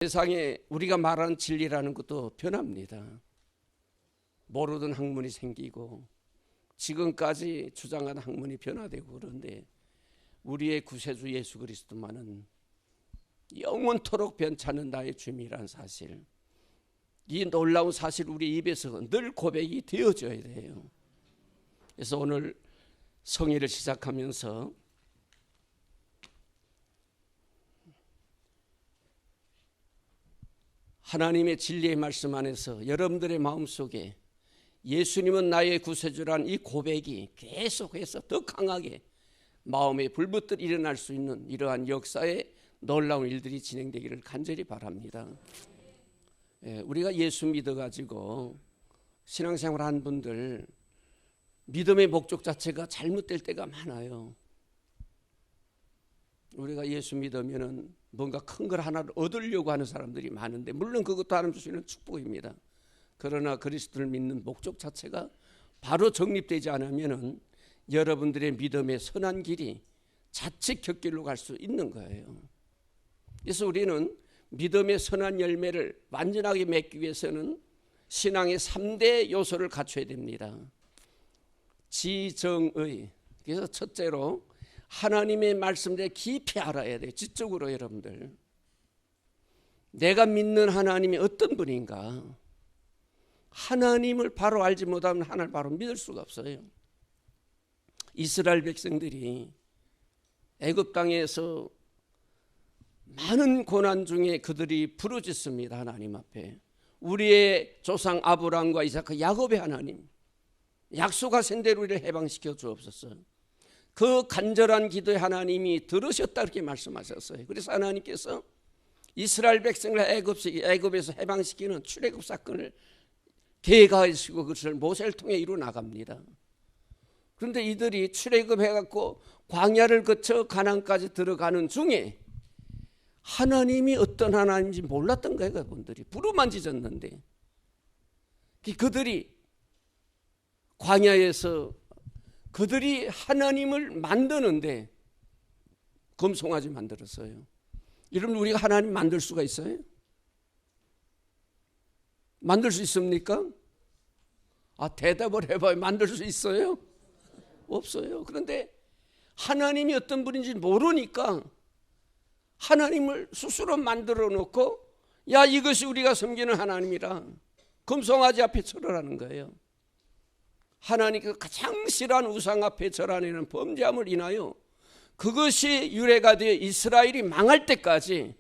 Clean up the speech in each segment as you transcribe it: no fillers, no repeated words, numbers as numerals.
세상에 우리가 말하는 진리라는 것도 변합니다. 모르던 학문이 생기고 지금까지 주장하는 학문이 변화되고, 그런데 우리의 구세주 예수 그리스도만은 영원토록 변찮은 나의 주님이라는 사실, 이 놀라운 사실 우리 입에서 늘 고백이 되어져야 돼요. 그래서 오늘 성의를 시작하면서 하나님의 진리의 말씀 안에서 여러분들의 마음속에 예수님은 나의 구세주라는 이 고백이 계속해서 더 강하게 마음에 불붙듯 일어날 수 있는 이러한 역사의 놀라운 일들이 진행되기를 간절히 바랍니다. 우리가 예수 믿어가지고 신앙생활 한 분들 믿음의 목적 자체가 잘못될 때가 많아요. 우리가 예수 믿으면은 뭔가 큰 걸 하나를 얻으려고 하는 사람들이 많은데, 물론 그것도 하나님 주시는 축복입니다. 그러나 그리스도를 믿는 목적 자체가 바로 정립되지 않으면은 여러분들의 믿음의 선한 길이 자칫 곁길로 갈 수 있는 거예요. 그래서 우리는 믿음의 선한 열매를 완전하게 맺기 위해서는 신앙의 3대 요소를 갖춰야 됩니다. 지정의. 그래서 첫째로 하나님의 말씀을 깊이 알아야 돼요. 지적으로 여러분들. 내가 믿는 하나님이 어떤 분인가. 하나님을 바로 알지 못하면 하나님을 바로 믿을 수가 없어요. 이스라엘 백성들이 애굽 땅에서 많은 고난 중에 그들이 부르짖습니다. 하나님 앞에. 우리의 조상 아브라함과 이삭과 야곱의 하나님, 약속하신 대로 우리를 해방시켜 주옵소서. 그 간절한 기도에 하나님이 들으셨다 이렇게 말씀하셨어요. 그래서 하나님께서 이스라엘 백성을 애굽에서 해방시키는 출애굽 사건을 계획하시고 그것을 모세를 통해 이루어 나갑니다. 그런데 이들이 출애굽해갖고 광야를 거쳐 가나안까지 들어가는 중에 하나님이 어떤 하나님인지 몰랐던 거예요. 그분들이 부르만 짖었는데, 그들이 광야에서 그들이 하나님을 만드는데 금송아지 만들었어요. 여러분, 우리가 하나님 만들 수가 있어요? 만들 수 있습니까? 대답을 해봐요. 만들 수 있어요? 없어요. 그런데 하나님이 어떤 분인지 모르니까 하나님을 스스로 만들어 놓고, 야, 이것이 우리가 섬기는 하나님이라 금송아지 앞에 절하라는 거예요. 하나님께서 가장 싫어하는 우상 앞에 절하는 범죄함을 인하여 그것이 유래가 되어 이스라엘이 망할 때까지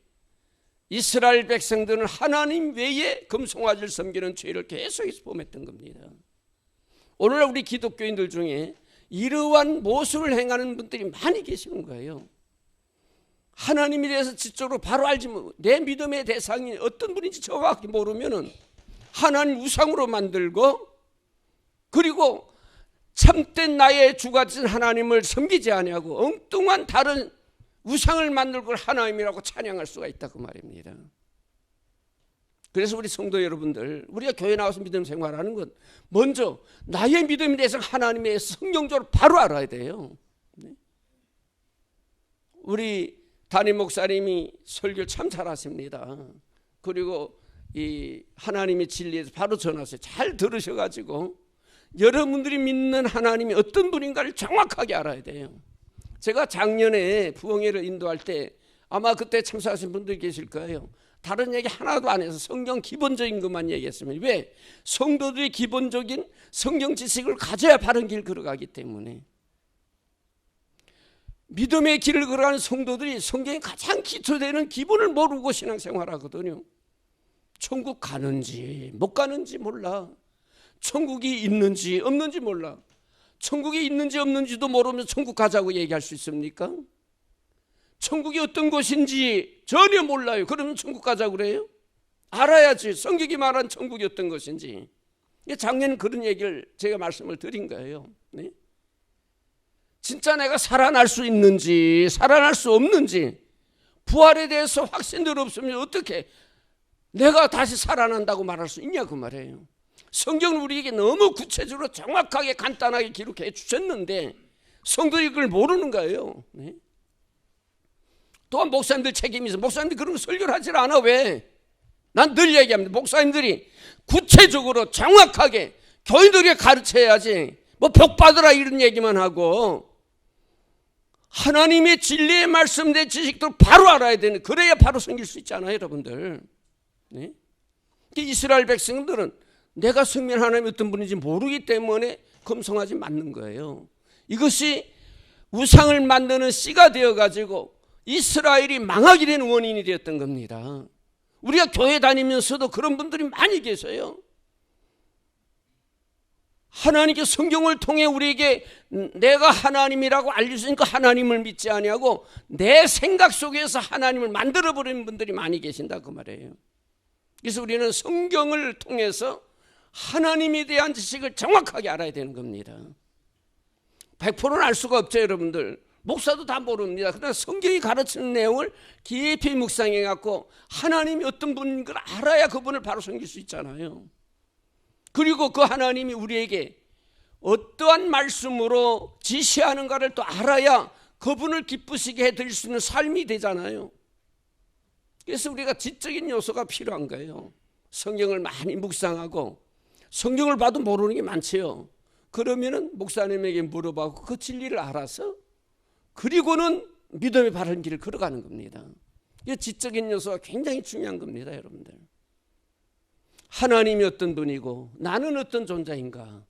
이스라엘 백성들은 하나님 외에 금송아지를 섬기는 죄를 계속해서 범했던 겁니다. 오늘날 우리 기독교인들 중에 이러한 모습을 행하는 분들이 많이 계시는 거예요. 하나님에 대해서 지적으로 바로 알지 못하고 내 믿음의 대상이 어떤 분인지 정확히 모르면은 하나님 우상으로 만들고, 그리고 참된 나의 주가 되신 하나님을 섬기지 아니하고 엉뚱한 다른 우상을 만들고 하나님이라고 찬양할 수가 있다 그 말입니다. 그래서 우리 성도 여러분들, 우리가 교회 나와서 믿음 생활하는 건 먼저 나의 믿음에 대해서 하나님의 성경적으로 바로 알아야 돼요. 우리 담임 목사님이 설교를 참 잘하십니다. 그리고 이 하나님의 진리에서 바로 전하세요. 잘 들으셔가지고 여러분들이 믿는 하나님이 어떤 분인가를 정확하게 알아야 돼요. 제가 작년에 부흥회를 인도할 때 아마 그때 참석하신 분들이 계실 거예요. 다른 얘기 하나도 안 해서 성경 기본적인 것만 얘기했습니다. 왜? 성도들이 기본적인 성경 지식을 가져야 바른 길 걸어가기 때문에. 믿음의 길을 걸어가는 성도들이 성경에 가장 기초되는 기본을 모르고 신앙생활하거든요. 천국 가는지 못 가는지 몰라. 천국이 있는지 없는지 몰라. 천국이 있는지 없는지도 모르면서 천국 가자고 얘기할 수 있습니까? 천국이 어떤 곳인지 전혀 몰라요. 그러면 천국 가자고 그래요? 알아야지. 성경이 말한 천국이 어떤 것인지. 작년에 그런 얘기를 제가 말씀을 드린 거예요. 네? 진짜 내가 살아날 수 있는지 살아날 수 없는지 부활에 대해서 확신들 없으면 어떻게 내가 다시 살아난다고 말할 수 있냐 그 말이에요. 성경은 우리에게 너무 구체적으로 정확하게 간단하게 기록해 주셨는데 성도들이 그걸 모르는 거예요. 네? 또한 목사님들 책임이 있어. 목사님들 그런 거 설교를 하질 않아. 왜? 난 늘 얘기합니다. 목사님들이 구체적으로 정확하게 교인들에게 가르쳐야지. 뭐 복 받으라 이런 얘기만 하고 하나님의 진리의 말씀 내 지식도 바로 알아야 되는, 그래야 바로 섬길 수 있잖아요, 여러분들. 네? 이스라엘 백성들은 내가 섬기는 하나님이 어떤 분인지 모르기 때문에 금송아지 맞는 거예요. 이것이 우상을 만드는 씨가 되어가지고 이스라엘이 망하게 된 원인이 되었던 겁니다. 우리가 교회 다니면서도 그런 분들이 많이 계세요. 하나님께 성경을 통해 우리에게 내가 하나님이라고 알려주니까 하나님을 믿지 아니하고 내 생각 속에서 하나님을 만들어버리는 분들이 많이 계신다 그 말이에요. 그래서 우리는 성경을 통해서 하나님에 대한 지식을 정확하게 알아야 되는 겁니다. 100%는 알 수가 없죠, 여러분들. 목사도 다 모릅니다. 그러나 성경이 가르치는 내용을 깊이 묵상해 갖고 하나님이 어떤 분인 걸 알아야 그분을 바로 섬길 수 있잖아요. 그리고 그 하나님이 우리에게 어떠한 말씀으로 지시하는가를 또 알아야 그분을 기쁘시게 해드릴 수 있는 삶이 되잖아요. 그래서 우리가 지적인 요소가 필요한 거예요. 성경을 많이 묵상하고 성경을 봐도 모르는 게 많지요. 그러면은 목사님에게 물어보고 그 진리를 알아서 그리고는 믿음의 바른 길을 걸어가는 겁니다. 이 지적인 요소가 굉장히 중요한 겁니다, 여러분들. 하나님이 어떤 분이고 나는 어떤 존재인가.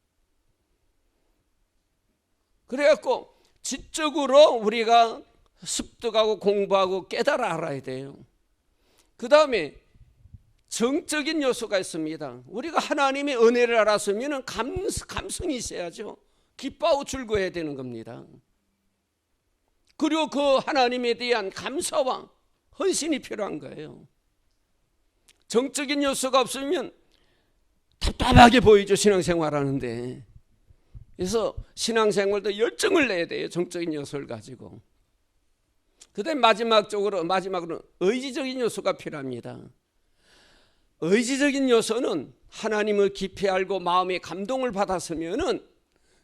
그래갖고 지적으로 우리가 습득하고 공부하고 깨달아 알아야 돼요. 그 다음에 정적인 요소가 있습니다. 우리가 하나님의 은혜를 알았으면 감성이 있어야죠. 기뻐하고 즐거워해야 되는 겁니다. 그리고 그 하나님에 대한 감사와 헌신이 필요한 거예요. 정적인 요소가 없으면 답답하게 보이죠, 신앙생활하는데. 그래서 신앙생활도 열정을 내야 돼요, 정적인 요소를 가지고. 그 다음에 마지막으로 의지적인 요소가 필요합니다. 의지적인 요소는 하나님을 깊이 알고 마음의 감동을 받았으면은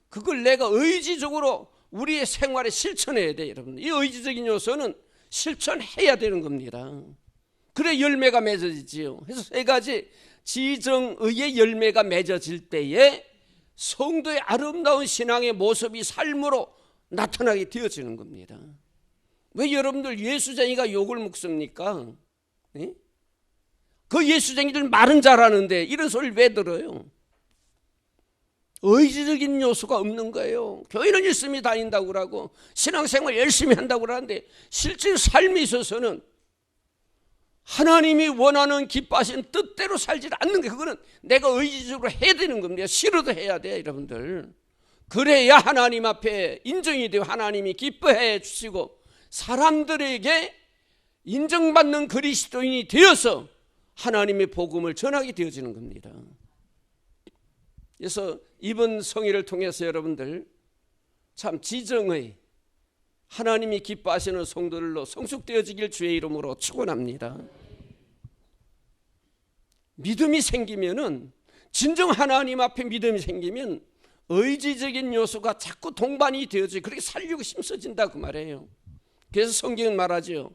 그걸 내가 의지적으로 우리의 생활에 실천해야 돼요, 여러분. 이 의지적인 요소는 실천해야 되는 겁니다. 그래 열매가 맺어지지요. 그래서 세 가지 지정의의 열매가 맺어질 때에 성도의 아름다운 신앙의 모습이 삶으로 나타나게 되어지는 겁니다. 왜 여러분들 예수쟁이가 욕을 먹습니까? 네? 그 예수쟁이들 말은 잘하는데 이런 소리를 왜 들어요? 의지적인 요소가 없는 거예요. 교회는 열심히 다닌다고 그러고 신앙생활 열심히 한다고 그러는데 실제 삶에 있어서는 하나님이 원하는 기뻐하시는 뜻대로 살지 않는 게, 그거는 내가 의지적으로 해야 되는 겁니다. 싫어도 해야 돼요, 여러분들. 그래야 하나님 앞에 인정이 되고 하나님이 기뻐해 주시고 사람들에게 인정받는 그리스도인이 되어서 하나님의 복음을 전하게 되어지는 겁니다. 그래서 이번 성회를 통해서 여러분들 참 지정의 하나님이 기뻐하시는 성도들로 성숙되어지길 주의 이름으로 축원합니다. 믿음이 생기면은, 진정 하나님 앞에 믿음이 생기면 의지적인 요소가 자꾸 동반이 되어져 그렇게 살려고 힘써진다 그 말이에요. 그래서 성경은 말하죠.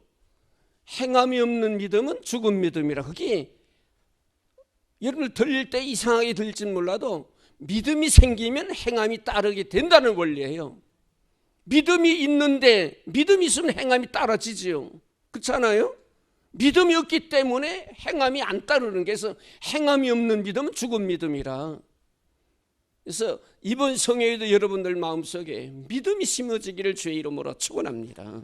행함이 없는 믿음은 죽은 믿음이라. 그게 여러분들 들릴 때 이상하게 들릴지는 몰라도 믿음이 생기면 행함이 따르게 된다는 원리예요. 믿음이 있는데 믿음이 있으면 행함이 따라지지요. 그렇잖아요? 믿음이 없기 때문에 행함이 안 따르는 게, 그래서 행함이 없는 믿음은 죽은 믿음이라. 그래서 이번 성회에도 여러분들 마음속에 믿음이 심어지기를 주의 이름으로 축원합니다.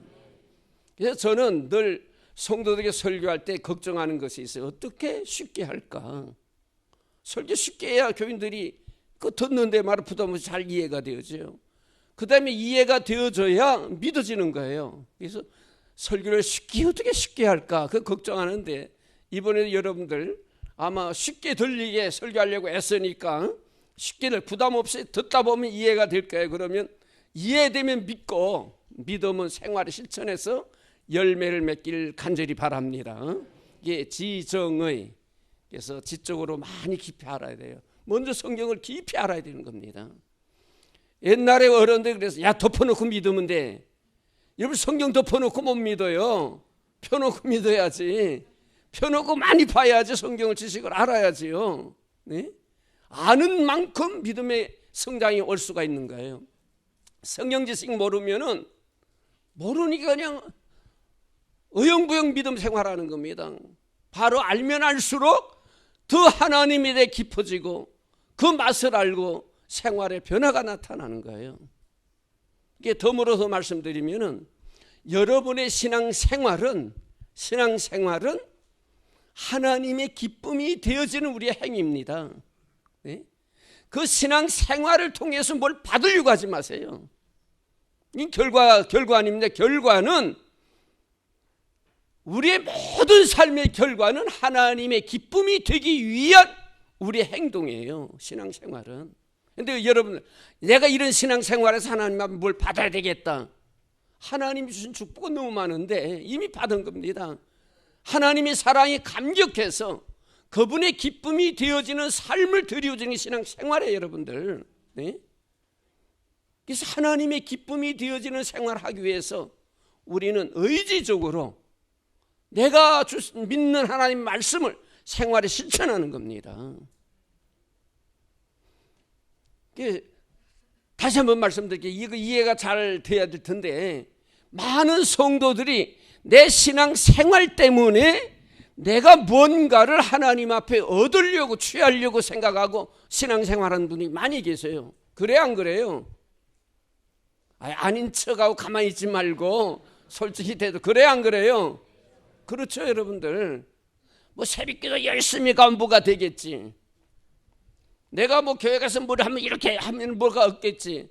그래서 저는 늘 성도들에게 설교할 때 걱정하는 것이 있어요. 어떻게 쉽게 할까? 설교 쉽게 해야 교인들이 그 듣는데 말을 부담없이 잘 이해가 되어져요. 그 다음에 이해가 되어져야 믿어지는 거예요. 그래서 설교를 어떻게 쉽게 할까? 그 걱정하는데 이번에 여러분들 아마 쉽게 들리게 설교하려고 애쓰니까 쉽게 부담 없이 듣다 보면 이해가 될 거예요. 그러면 이해되면 믿고, 믿음은 생활에 실천해서 열매를 맺길 간절히 바랍니다. 이게 지정의, 그래서 지적으로 많이 깊이 알아야 돼요. 먼저 성경을 깊이 알아야 되는 겁니다. 옛날에 어른들 그래서 야 덮어놓고 믿으면 돼. 여러분 성경 덮어놓고 못 믿어요. 펴놓고 믿어야지. 펴놓고 많이 봐야지 성경을 지식을 알아야지요. 네? 아는 만큼 믿음의 성장이 올 수가 있는 거예요. 성경 지식 모르면은 모르니까 그냥 어영부영 믿음 생활하는 겁니다. 바로 알면 알수록 더 하나님에 대해 깊어지고 그 맛을 알고 생활에 변화가 나타나는 거예요. 이게 덤으로서 말씀드리면은 여러분의 신앙생활은 하나님의 기쁨이 되어지는 우리의 행위입니다. 네? 그 신앙생활을 통해서 뭘 받으려고 하지 마세요. 이 결과 아닙니다. 결과는 우리의 모든 삶의 결과는 하나님의 기쁨이 되기 위한 우리의 행동이에요. 신앙생활은. 그런데 여러분, 내가 이런 신앙생활에서 하나님 앞에 뭘 받아야 되겠다. 하나님이 주신 축복은 너무 많은데 이미 받은 겁니다. 하나님의 사랑에 감격해서 그분의 기쁨이 되어지는 삶을 드려주는 신앙생활이에요, 여러분들. 네? 그래서 하나님의 기쁨이 되어지는 생활을 하기 위해서 우리는 의지적으로 내가 믿는 하나님 말씀을 생활에 실천하는 겁니다. 다시 한번 말씀드릴게요. 이거 이해가 잘 돼야 될 텐데, 많은 성도들이 내 신앙 생활 때문에 내가 뭔가를 하나님 앞에 얻으려고 취하려고 생각하고 신앙생활하는 분이 많이 계세요. 그래 안 그래요? 아닌 척하고 가만히 있지 말고 솔직히 대도 그래 안 그래요? 그렇죠, 여러분들. 뭐 새벽기도 열심히 가면 뭐가 되겠지. 내가 뭐 교회 가서 뭘 하면 이렇게 하면 뭐가 없겠지.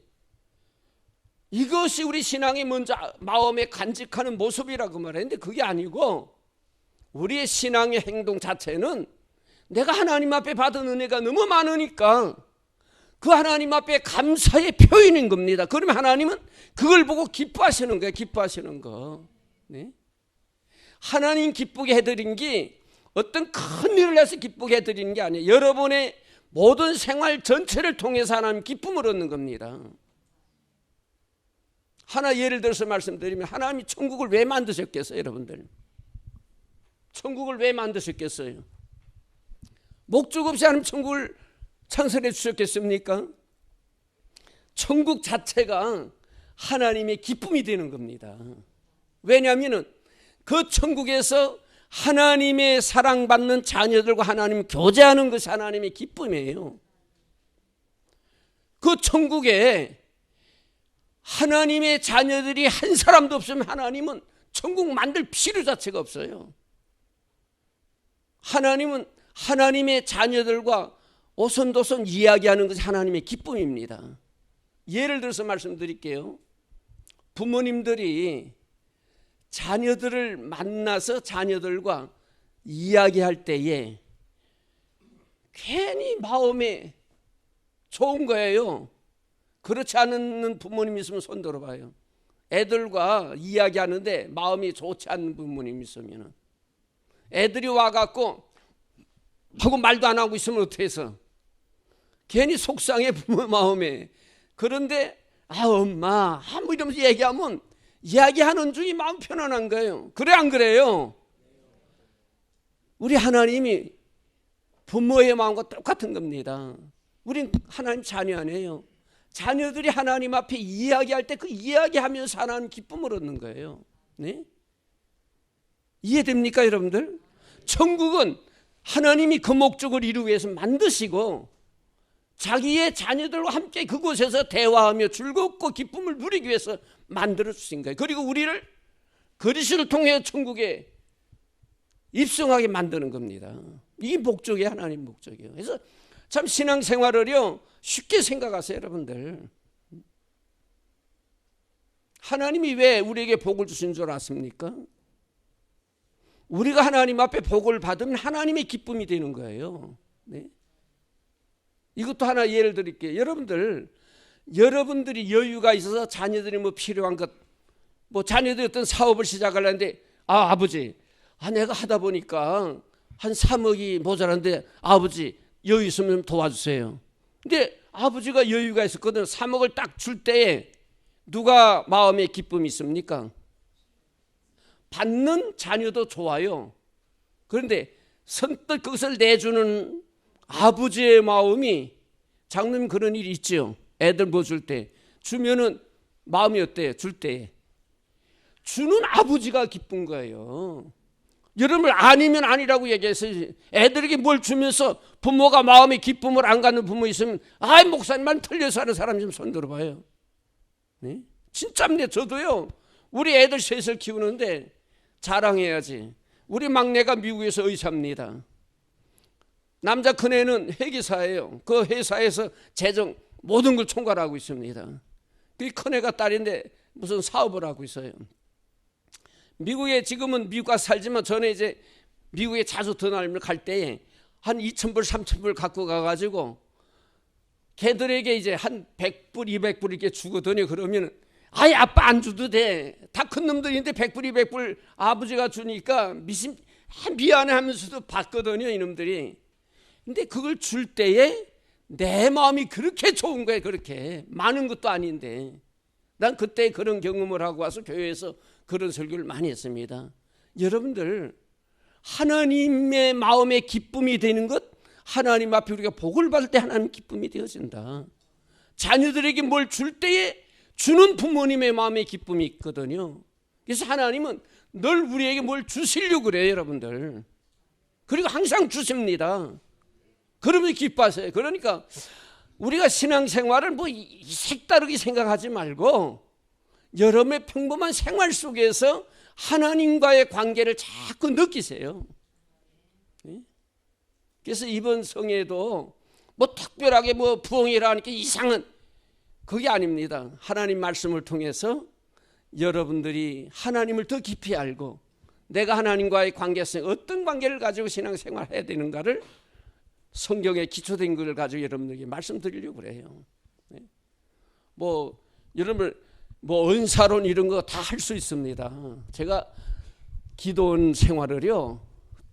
이것이 우리 신앙이 먼저 마음에 간직하는 모습이라고 말했는데 그게 아니고, 우리의 신앙의 행동 자체는 내가 하나님 앞에 받은 은혜가 너무 많으니까 그 하나님 앞에 감사의 표현인 겁니다. 그러면 하나님은 그걸 보고 기뻐하시는 거예요. 기뻐하시는 거. 네? 하나님 기쁘게 해드린 게 어떤 큰 일을 해서 기쁘게 해드리는 게 아니에요. 여러분의 모든 생활 전체를 통해서 하나님 기쁨을 얻는 겁니다. 하나 예를 들어서 말씀드리면, 하나님이 천국을 왜 만드셨겠어요, 여러분들? 천국을 왜 만드셨겠어요? 목적 없이 하나님 천국을 창설해 주셨겠습니까? 천국 자체가 하나님의 기쁨이 되는 겁니다. 왜냐하면 그 천국에서 하나님의 사랑받는 자녀들과 하나님 교제하는 것이 하나님의 기쁨이에요. 그 천국에 하나님의 자녀들이 한 사람도 없으면 하나님은 천국 만들 필요 자체가 없어요. 하나님은 하나님의 자녀들과 오손도손 이야기하는 것이 하나님의 기쁨입니다. 예를 들어서 말씀드릴게요. 부모님들이 자녀들을 만나서 자녀들과 이야기할 때에 괜히 마음에 좋은 거예요. 그렇지 않은 부모님 있으면 손 들어봐요. 애들과 이야기하는데 마음이 좋지 않은 부모님 있으면 애들이 와갖고 하고 말도 안 하고 있으면 어떻게 해서 괜히 속상해, 부모 마음에. 그런데 엄마 뭐 이러면서 얘기하면 이야기하는 중에 마음 편안한 거예요. 그래 안 그래요? 우리 하나님이 부모의 마음과 똑같은 겁니다. 우린 하나님 자녀 아니에요. 자녀들이 하나님 앞에 이야기할 때 그 이야기하면서 하나님 기쁨을 얻는 거예요. 네? 이해됩니까, 여러분들? 천국은 하나님이 그 목적을 이루기 위해서 만드시고 자기의 자녀들과 함께 그곳에서 대화하며 즐겁고 기쁨을 누리기 위해서 만들어 주신 거예요. 그리고 우리를 그리스도를 통해 천국에 입성하게 만드는 겁니다. 이게 목적이에요. 하나님 목적이에요. 그래서 참 신앙생활을요 쉽게 생각하세요, 여러분들. 하나님이 왜 우리에게 복을 주신 줄 아십니까? 우리가 하나님 앞에 복을 받으면 하나님의 기쁨이 되는 거예요. 네? 이것도 하나 예를 드릴게요. 여러분들이 여유가 있어서 자녀들이 뭐 필요한 것, 뭐 자녀들이 어떤 사업을 시작하려는데 아버지, 내가 하다 보니까 한 3억이 모자란데 아버지 여유 있으면 도와주세요. 근데 아버지가 여유가 있었거든. 3억을 딱 줄 때에 누가 마음에 기쁨이 있습니까? 받는 자녀도 좋아요. 그런데 선뜻 그것을 내주는 아버지의 마음이, 장로님 그런 일이 있죠. 애들 뭐 줄 때 주면은 마음이 어때요? 줄 때 주는 아버지가 기쁜 거예요. 여러분 아니면 아니라고 얘기해서 애들에게 뭘 주면서 부모가 마음의 기쁨을 안 갖는 부모 있으면 아이 목사님만 틀려서 하는 사람 좀 손 들어봐요. 네? 진짜입니다. 저도요. 우리 애들 셋을 키우는데 자랑해야지. 우리 막내가 미국에서 의사입니다. 남자 큰애는 회계사예요. 그 회사에서 재정 모든 걸 총괄하고 있습니다. 그 큰애가 딸인데 무슨 사업을 하고 있어요. 미국에 지금은 미국 가서 살지만 전에 이제 미국에 자주 드날을 갈 때에 한 2,000불 3,000불 갖고 가가지고 걔들에게 이제 한 100불 200불 이렇게 주거든요. 그러면 아이 아빠 안 줘도 돼. 다 큰 놈들인데 100불 200불 아버지가 주니까 미안해 하면서도 받거든요. 이놈들이. 근데 그걸 줄 때에 내 마음이 그렇게 좋은 거예요. 그렇게 많은 것도 아닌데. 난 그때 그런 경험을 하고 와서 교회에서 그런 설교를 많이 했습니다. 여러분들 하나님의 마음에 기쁨이 되는 것, 하나님 앞에 우리가 복을 받을 때 하나님 기쁨이 되어진다. 자녀들에게 뭘 줄 때에 주는 부모님의 마음에 기쁨이 있거든요. 그래서 하나님은 늘 우리에게 뭘 주시려고 그래요. 여러분들. 그리고 항상 주십니다. 그러면 기뻐하세요. 그러니까 우리가 신앙생활을 뭐 색다르게 생각하지 말고 여러분의 평범한 생활 속에서 하나님과의 관계를 자꾸 느끼세요. 그래서 이번 성회도 뭐 특별하게 뭐 부흥이라니까 이상한 그게 아닙니다. 하나님 말씀을 통해서 여러분들이 하나님을 더 깊이 알고 내가 하나님과의 관계성, 어떤 관계를 가지고 신앙생활을 해야 되는가를 성경에 기초된 걸 가지고 여러분들에게 말씀드리려고 그래요. 뭐 여러분 뭐 은사론 이런 거 다 할 수 있습니다. 제가 기도원 생활을요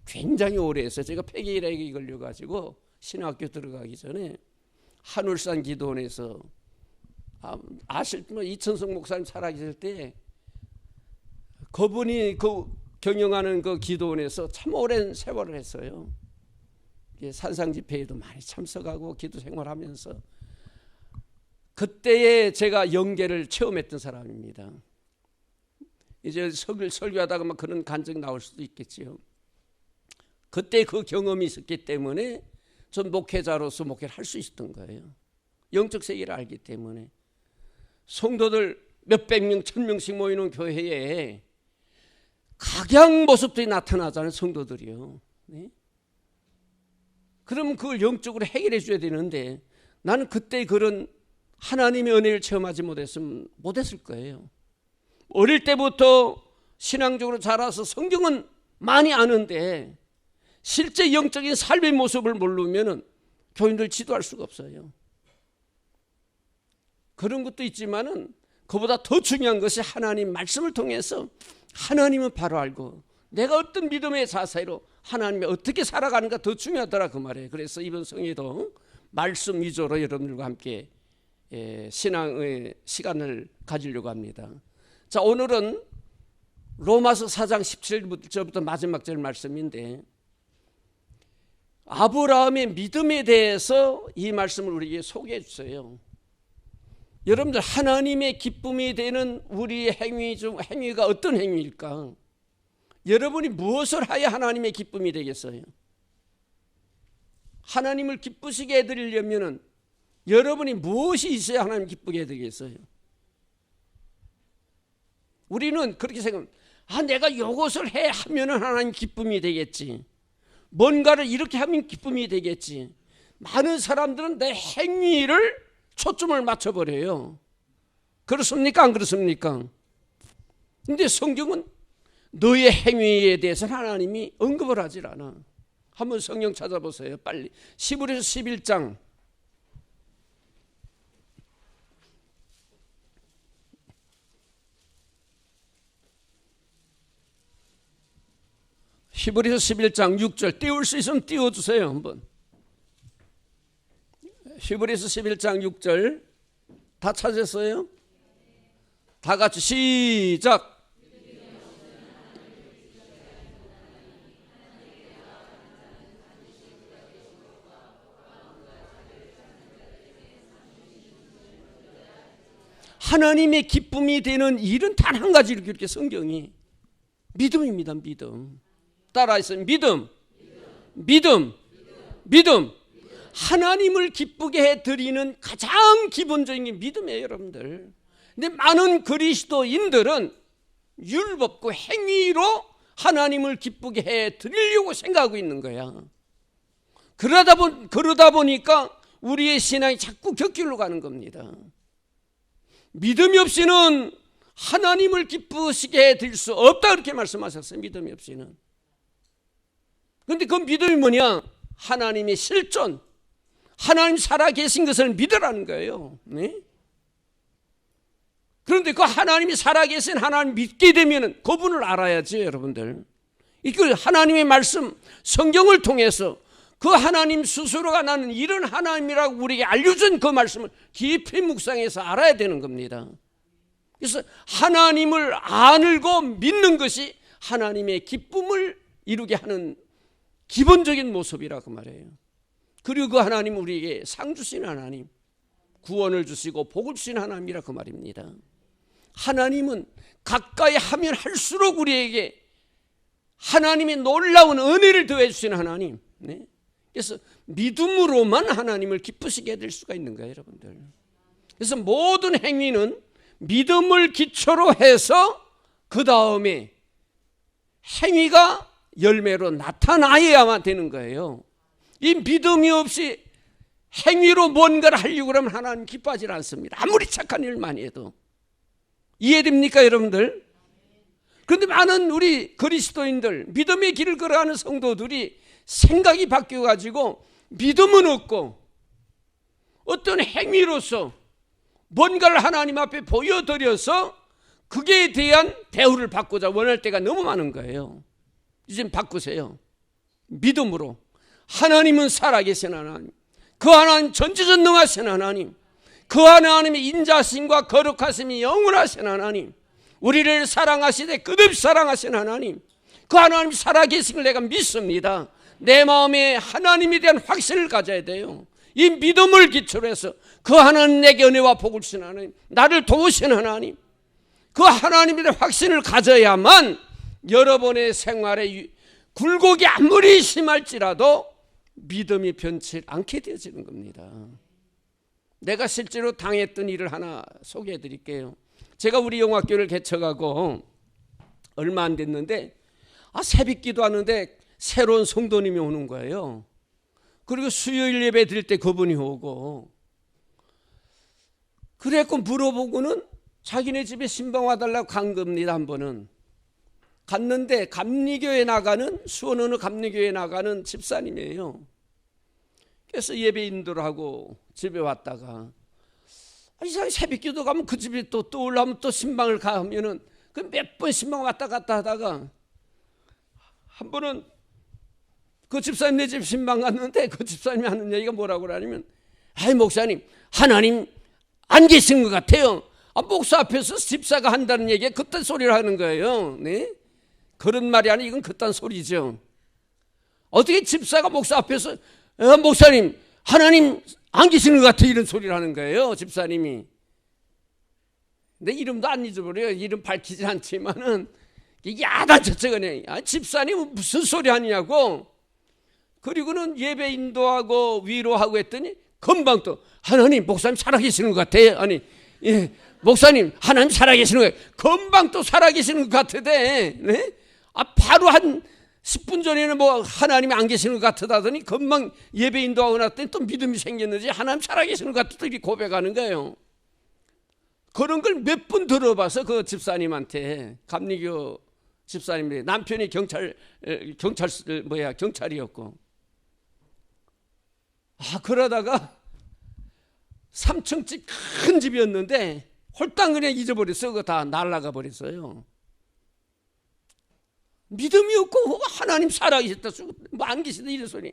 굉장히 오래 했어요. 제가 폐기일학에 걸려가지고 신학교 들어가기 전에 한울산 기도원에서 아실 뭐 이천성 목사님 살아계실 때 그분이 그 경영하는 그 기도원에서 참 오랜 세월을 했어요. 산상 집회에도 많이 참석하고 기도 생활하면서 그때에 제가 영계를 체험했던 사람입니다. 이제 설교하다가 막 그런 간증 나올 수도 있겠지요. 그때 그 경험이 있었기 때문에 전 목회자로서 목회를 할 수 있었던 거예요. 영적 세계를 알기 때문에. 성도들 몇백 명, 1,000명씩 모이는 교회에 각양 모습들이 나타나잖아요. 성도들이요. 네? 그러면 그걸 영적으로 해결해 줘야 되는데 나는 그때 그런 하나님의 은혜를 체험하지 못했을 거예요. 어릴 때부터 신앙적으로 자라서 성경은 많이 아는데 실제 영적인 삶의 모습을 모르면 교인들 지도할 수가 없어요. 그런 것도 있지만은 그보다 더 중요한 것이 하나님 말씀을 통해서 하나님은 바로 알고 내가 어떤 믿음의 자세로 하나님이 어떻게 살아가는가 더 중요하더라 그 말이에요. 그래서 이번 성회도 말씀 위주로 여러분들과 함께 신앙의 시간을 가지려고 합니다. 자, 오늘은 로마서 4장 17절부터 마지막 절 말씀인데 아브라함의 믿음에 대해서 이 말씀을 우리에게 소개해 주세요. 여러분들 하나님의 기쁨이 되는 우리의 행위 중 행위가 어떤 행위일까? 여러분이 무엇을 하여 하나님의 기쁨이 되겠어요? 하나님을 기쁘시게 해드리려면 여러분이 무엇이 있어야 하나님 기쁘게 해드리겠어요? 우리는 그렇게 생각합니다. 내가 이것을 하면 하나님 기쁨이 되겠지. 뭔가를 이렇게 하면 기쁨이 되겠지. 많은 사람들은 내 행위를 초점을 맞춰버려요. 그렇습니까? 안 그렇습니까? 근데 성경은 너의 행위에 대해서는 하나님이 언급을 하질 않아. 한번 성경 찾아보세요. 빨리. 히브리서 11장. 히브리서 11장 6절 띄울 수 있으면 띄워주세요. 한번. 히브리서 11장 6절 다 찾았어요? 다 같이 시작. 하나님의 기쁨이 되는 일은 단 한 가지로 그렇게 성경이 믿음입니다. 믿음. 따라해서 믿음. 믿음. 믿음. 하나님을 기쁘게 해드리는 가장 기본적인 게 믿음이에요, 여러분들. 근데 많은 그리스도인들은 율법과 행위로 하나님을 기쁘게 해드리려고 생각하고 있는 거야. 그러다 보니까 우리의 신앙이 자꾸 격길로 가는 겁니다. 믿음이 없이는 하나님을 기쁘시게 해드릴 수 없다, 그렇게 말씀하셨어요. 믿음이 없이는. 그런데 그 믿음이 뭐냐? 하나님의 실존, 하나님 살아계신 것을 믿으라는 거예요. 네? 그런데 그 하나님이 살아계신 하나님 믿게 되면 그분을 알아야지, 여러분들. 이걸 하나님의 말씀, 성경을 통해서 그 하나님 스스로가 나는 이런 하나님이라고 우리에게 알려준 그 말씀을 깊이 묵상해서 알아야 되는 겁니다. 그래서 하나님을 알고 믿는 것이 하나님의 기쁨을 이루게 하는 기본적인 모습이라고 말해요. 그리고 그 하나님 우리에게 상 주신 하나님, 구원을 주시고 복을 주신 하나님이라고 말입니다. 하나님은 가까이 하면 할수록 우리에게 하나님의 놀라운 은혜를 더해 주신 하나님. 네? 그래서 믿음으로만 하나님을 기쁘시게 될 수가 있는 거예요, 여러분들. 그래서 모든 행위는 믿음을 기초로 해서 그 다음에 행위가 열매로 나타나야만 되는 거예요. 이 믿음이 없이 행위로 뭔가를 하려고 그러면 하나님 기뻐하지 않습니다. 아무리 착한 일 많이 해도. 이해됩니까, 여러분들? 그런데 많은 우리 그리스도인들, 믿음의 길을 걸어가는 성도들이 생각이 바뀌어가지고 믿음은 없고 어떤 행위로서 뭔가를 하나님 앞에 보여드려서 그에 대한 대우를 받고자 원할 때가 너무 많은 거예요. 이제 바꾸세요. 믿음으로. 하나님은 살아계신 하나님, 그 하나님 전지전능하신 하나님, 그 하나님의 인자심과 거룩하심이 영원하신 하나님, 우리를 사랑하시되 끝없이 사랑하신 하나님, 그 하나님 살아계신 걸 내가 믿습니다. 내 마음에 하나님에 대한 확신을 가져야 돼요. 이 믿음을 기초로 해서 그 하나님 내게 은혜와 복을 주신 하나님, 나를 도우신 하나님, 그 하나님에 대한 확신을 가져야만 여러분의 생활에 굴곡이 아무리 심할지라도 믿음이 변치 않게 되어지는 겁니다. 내가 실제로 당했던 일을 하나 소개해 드릴게요. 제가 우리 영화교회를 개척하고 얼마 안 됐는데 새벽기도 하는데 새로운 성도님이 오는 거예요. 그리고 수요일 예배 드릴 때 그분이 오고, 그래갖고 물어보고는 자기네 집에 신방 와달라고 간 겁니다. 한 번은 갔는데 감리교회 나가는, 수원 어느 감리교회 나가는 집사님이에요. 그래서 예배 인도를 하고 집에 왔다가 이상하게 새벽기도 가면 그 집에 또 떠올라면 또 신방을 가면은 그 몇 번 신방 왔다 갔다 하다가 한 번은 그 집사님 내 집 신방 갔는데 그 집사님이 하는 얘기가 뭐라고 하냐면, 아이 목사님 하나님 안 계신 것 같아요. 목사 앞에서 집사가 한다는 얘기에 그딴 소리를 하는 거예요. 네? 그런 말이 아니라 이건 그딴 소리죠. 어떻게 집사가 목사 앞에서 목사님 하나님 안 계시는 것 같아 이런 소리를 하는 거예요, 집사님이. 내 이름도 안 잊어버려요. 이름 밝히지 않지만은 이게 야단쳤어요. 집사님 무슨 소리 하냐고. 그리고는 예배 인도하고 위로하고 했더니 금방 또 하나님 목사님 살아계시는 것 같아요. 아니 목사님 하나님 살아계시는 거예요. 금방 또 살아계시는 것 같으대. 네? 바로 한 10분 전에는 뭐 하나님이 안 계시는 것 같다더니 금방 예배 인도하고 났더니 또 믿음이 생겼는지 하나님 살아계시는 것 같다 이렇게 고백하는 거예요. 그런 걸 몇 번 들어봐서 그 집사님한테, 감리교 집사님이 남편이 경찰이었고, 그러다가 3층집 큰 집이었는데 홀딱 그냥 잊어버렸어요. 그거 다 날아가 버렸어요. 믿음이 없고 하나님 살아계셨다, 뭐 안 계시다 이런 소리.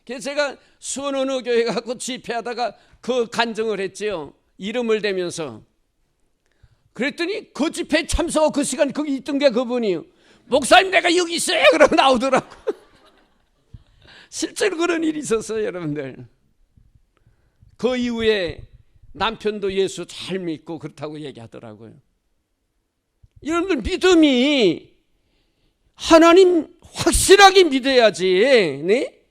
그래서 제가 수원 어느 교회 가고 집회하다가 그 간증을 했지요. 이름을 대면서. 그랬더니 그 집회에 참석하고 그 시간 거기 있던 게 그분이요. 목사님 내가 여기 있어요. 그러고 나오더라고. 실제로 그런 일이 있었어요, 여러분들. 그 이후에 남편도 예수 잘 믿고 그렇다고 얘기하더라고요. 여러분들 믿음이 하나님 확실하게 믿어야지. 네?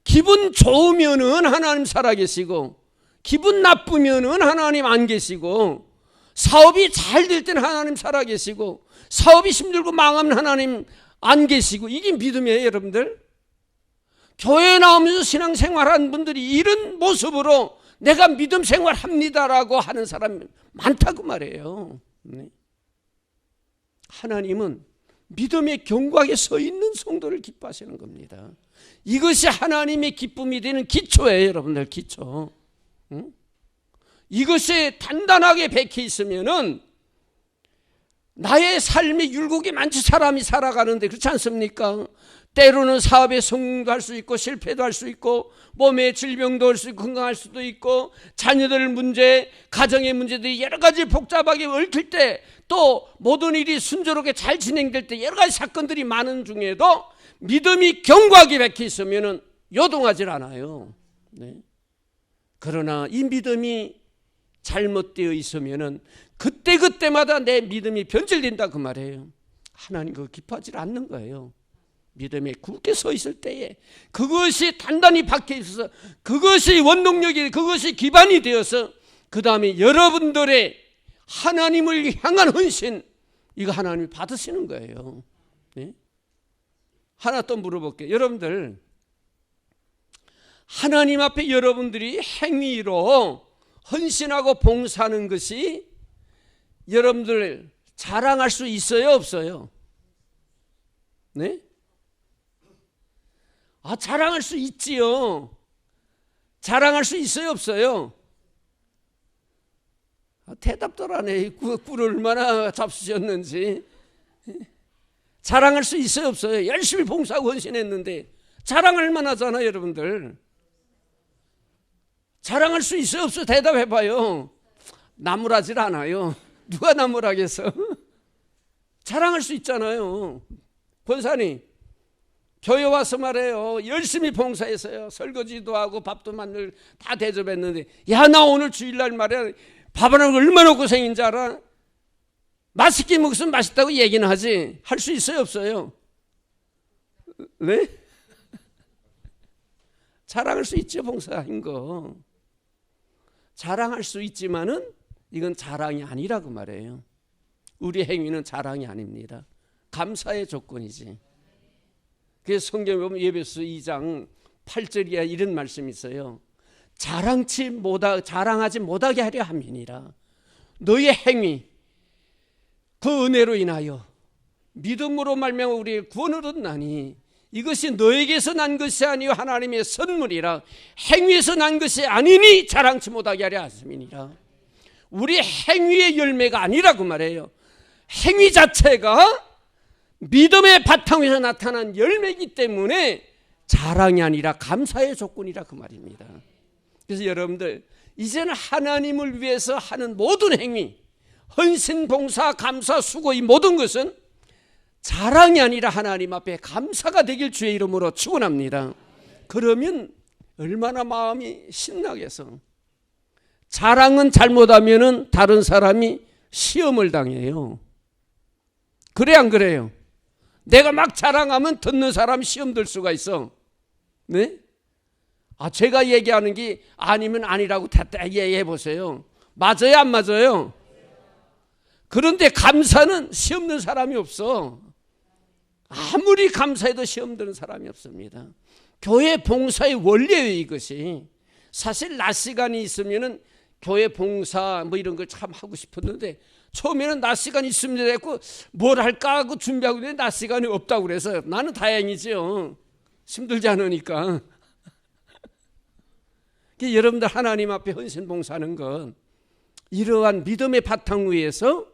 기분 좋으면은 하나님 살아계시고, 기분 나쁘면은 하나님 안 계시고, 사업이 잘 될 때는 하나님 살아계시고, 사업이 힘들고 망하면 하나님 안 계시고, 이게 믿음이에요, 여러분들. 교회에 나오면서 신앙생활하는 분들이 이런 모습으로 내가 믿음 생활합니다라고 하는 사람이 많다고 말해요. 네. 하나님은 믿음의 견고하게 서 있는 성도를 기뻐하시는 겁니다. 이것이 하나님의 기쁨이 되는 기초예요, 여러분들. 기초. 응? 이것이 단단하게 박혀 있으면은 나의 삶의 율곡이 많지. 사람이 살아가는데 그렇지 않습니까? 때로는 사업에 성공도 할 수 있고 실패도 할 수 있고 몸의 질병도 할 수 있고 건강할 수도 있고 자녀들 문제, 가정의 문제들이 여러 가지 복잡하게 얽힐 때, 또 모든 일이 순조롭게 잘 진행될 때 여러 가지 사건들이 많은 중에도 믿음이 견고하게 박혀 있으면 요동하지 않아요. 네. 그러나 이 믿음이 잘못되어 있으면 그때그때마다 내 믿음이 변질된다 그 말이에요. 하나님 그거 기뻐하지 않는 거예요. 믿음에 굳게 서 있을 때에 그것이 단단히 박혀 있어서 그것이 원동력이, 그것이 기반이 되어서 그 다음에 여러분들의 하나님을 향한 헌신, 이거 하나님이 받으시는 거예요. 네? 하나 또 물어볼게요. 여러분들, 하나님 앞에 여러분들이 행위로 헌신하고 봉사하는 것이 여러분들 자랑할 수 있어요, 없어요? 네? 자랑할 수 있지요. 자랑할 수 있어요, 없어요? 대답도 안 해. 꿀을 얼마나 잡수셨는지. 자랑할 수 있어요, 없어요? 열심히 봉사하고 헌신했는데 자랑할 만하잖아요, 여러분들. 자랑할 수 있어요, 없어요? 대답해봐요. 나무라질 않아요. 누가 나무라겠어? 자랑할 수 있잖아요. 권사님, 교회 와서 말해요. 열심히 봉사했어요. 설거지도 하고 밥도 만들 다 대접했는데, 야, 나 오늘 주일날 말이야, 밥 하나 얼마나 고생인지 알아? 맛있게 먹으면 맛있다고 얘기는 하지. 할 수 있어요, 없어요? 네? 자랑할 수 있죠, 봉사한 거. 자랑할 수 있지만은 이건 자랑이 아니라고 말해요. 우리 행위는 자랑이 아닙니다. 감사의 조건이지. 그래서 성경에 보면 에베소 2장 8절이야 이런 말씀이 있어요. 자랑하지 못하게 하려 함이니라. 너의 행위, 그 은혜로 인하여 믿음으로 말미암아 우리의 구원을 얻나니 이것이 너에게서 난 것이 아니요 하나님의 선물이라. 행위에서 난 것이 아니니 자랑치 못하게 하려 하심이니라. 우리 행위의 열매가 아니라고 말해요. 행위 자체가 믿음의 바탕 위에서 나타난 열매이기 때문에 자랑이 아니라 감사의 조건이라 그 말입니다. 그래서 여러분들, 이제는 하나님을 위해서 하는 모든 행위, 헌신, 봉사, 감사, 수고, 이 모든 것은 자랑이 아니라 하나님 앞에 감사가 되길 주의 이름으로 축원합니다. 그러면 얼마나 마음이 신나겠어. 자랑은 잘못하면은 다른 사람이 시험을 당해요. 그래 안 그래요? 내가 막 자랑하면 듣는 사람 시험 들 수가 있어. 네? 제가 얘기하는 게 아니면 아니라고 얘기해 보세요. 맞아요, 안 맞아요? 그런데 감사는 시험 든 사람이 없어. 아무리 감사해도 시험 드는 사람이 없습니다. 교회 봉사의 원리예요, 이것이. 사실 낮 시간이 있으면은 교회 봉사 뭐 이런 걸 참 하고 싶었는데 처음에는 낮 시간이 있으면 됐고 뭘 할까 하고 준비하고 있는데 낮 시간이 없다고 그래서 나는 다행이죠. 힘들지 않으니까. 여러분들 하나님 앞에 헌신 봉사하는 건 이러한 믿음의 바탕 위에서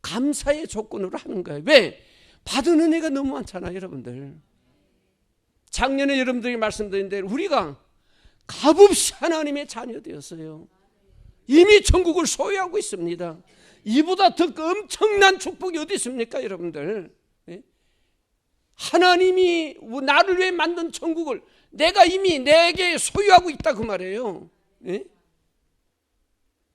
감사의 조건으로 하는 거예요. 왜? 받은 은혜가 너무 많잖아요, 여러분들. 작년에 여러분들이 말씀드린 대로 우리가 값없이 하나님의 자녀 되었어요. 이미 천국을 소유하고 있습니다. 이보다 더 엄청난 축복이 어디 있습니까, 여러분들? 하나님이 나를 위해 만든 천국을 내가 이미 내게 소유하고 있다 그 말이에요.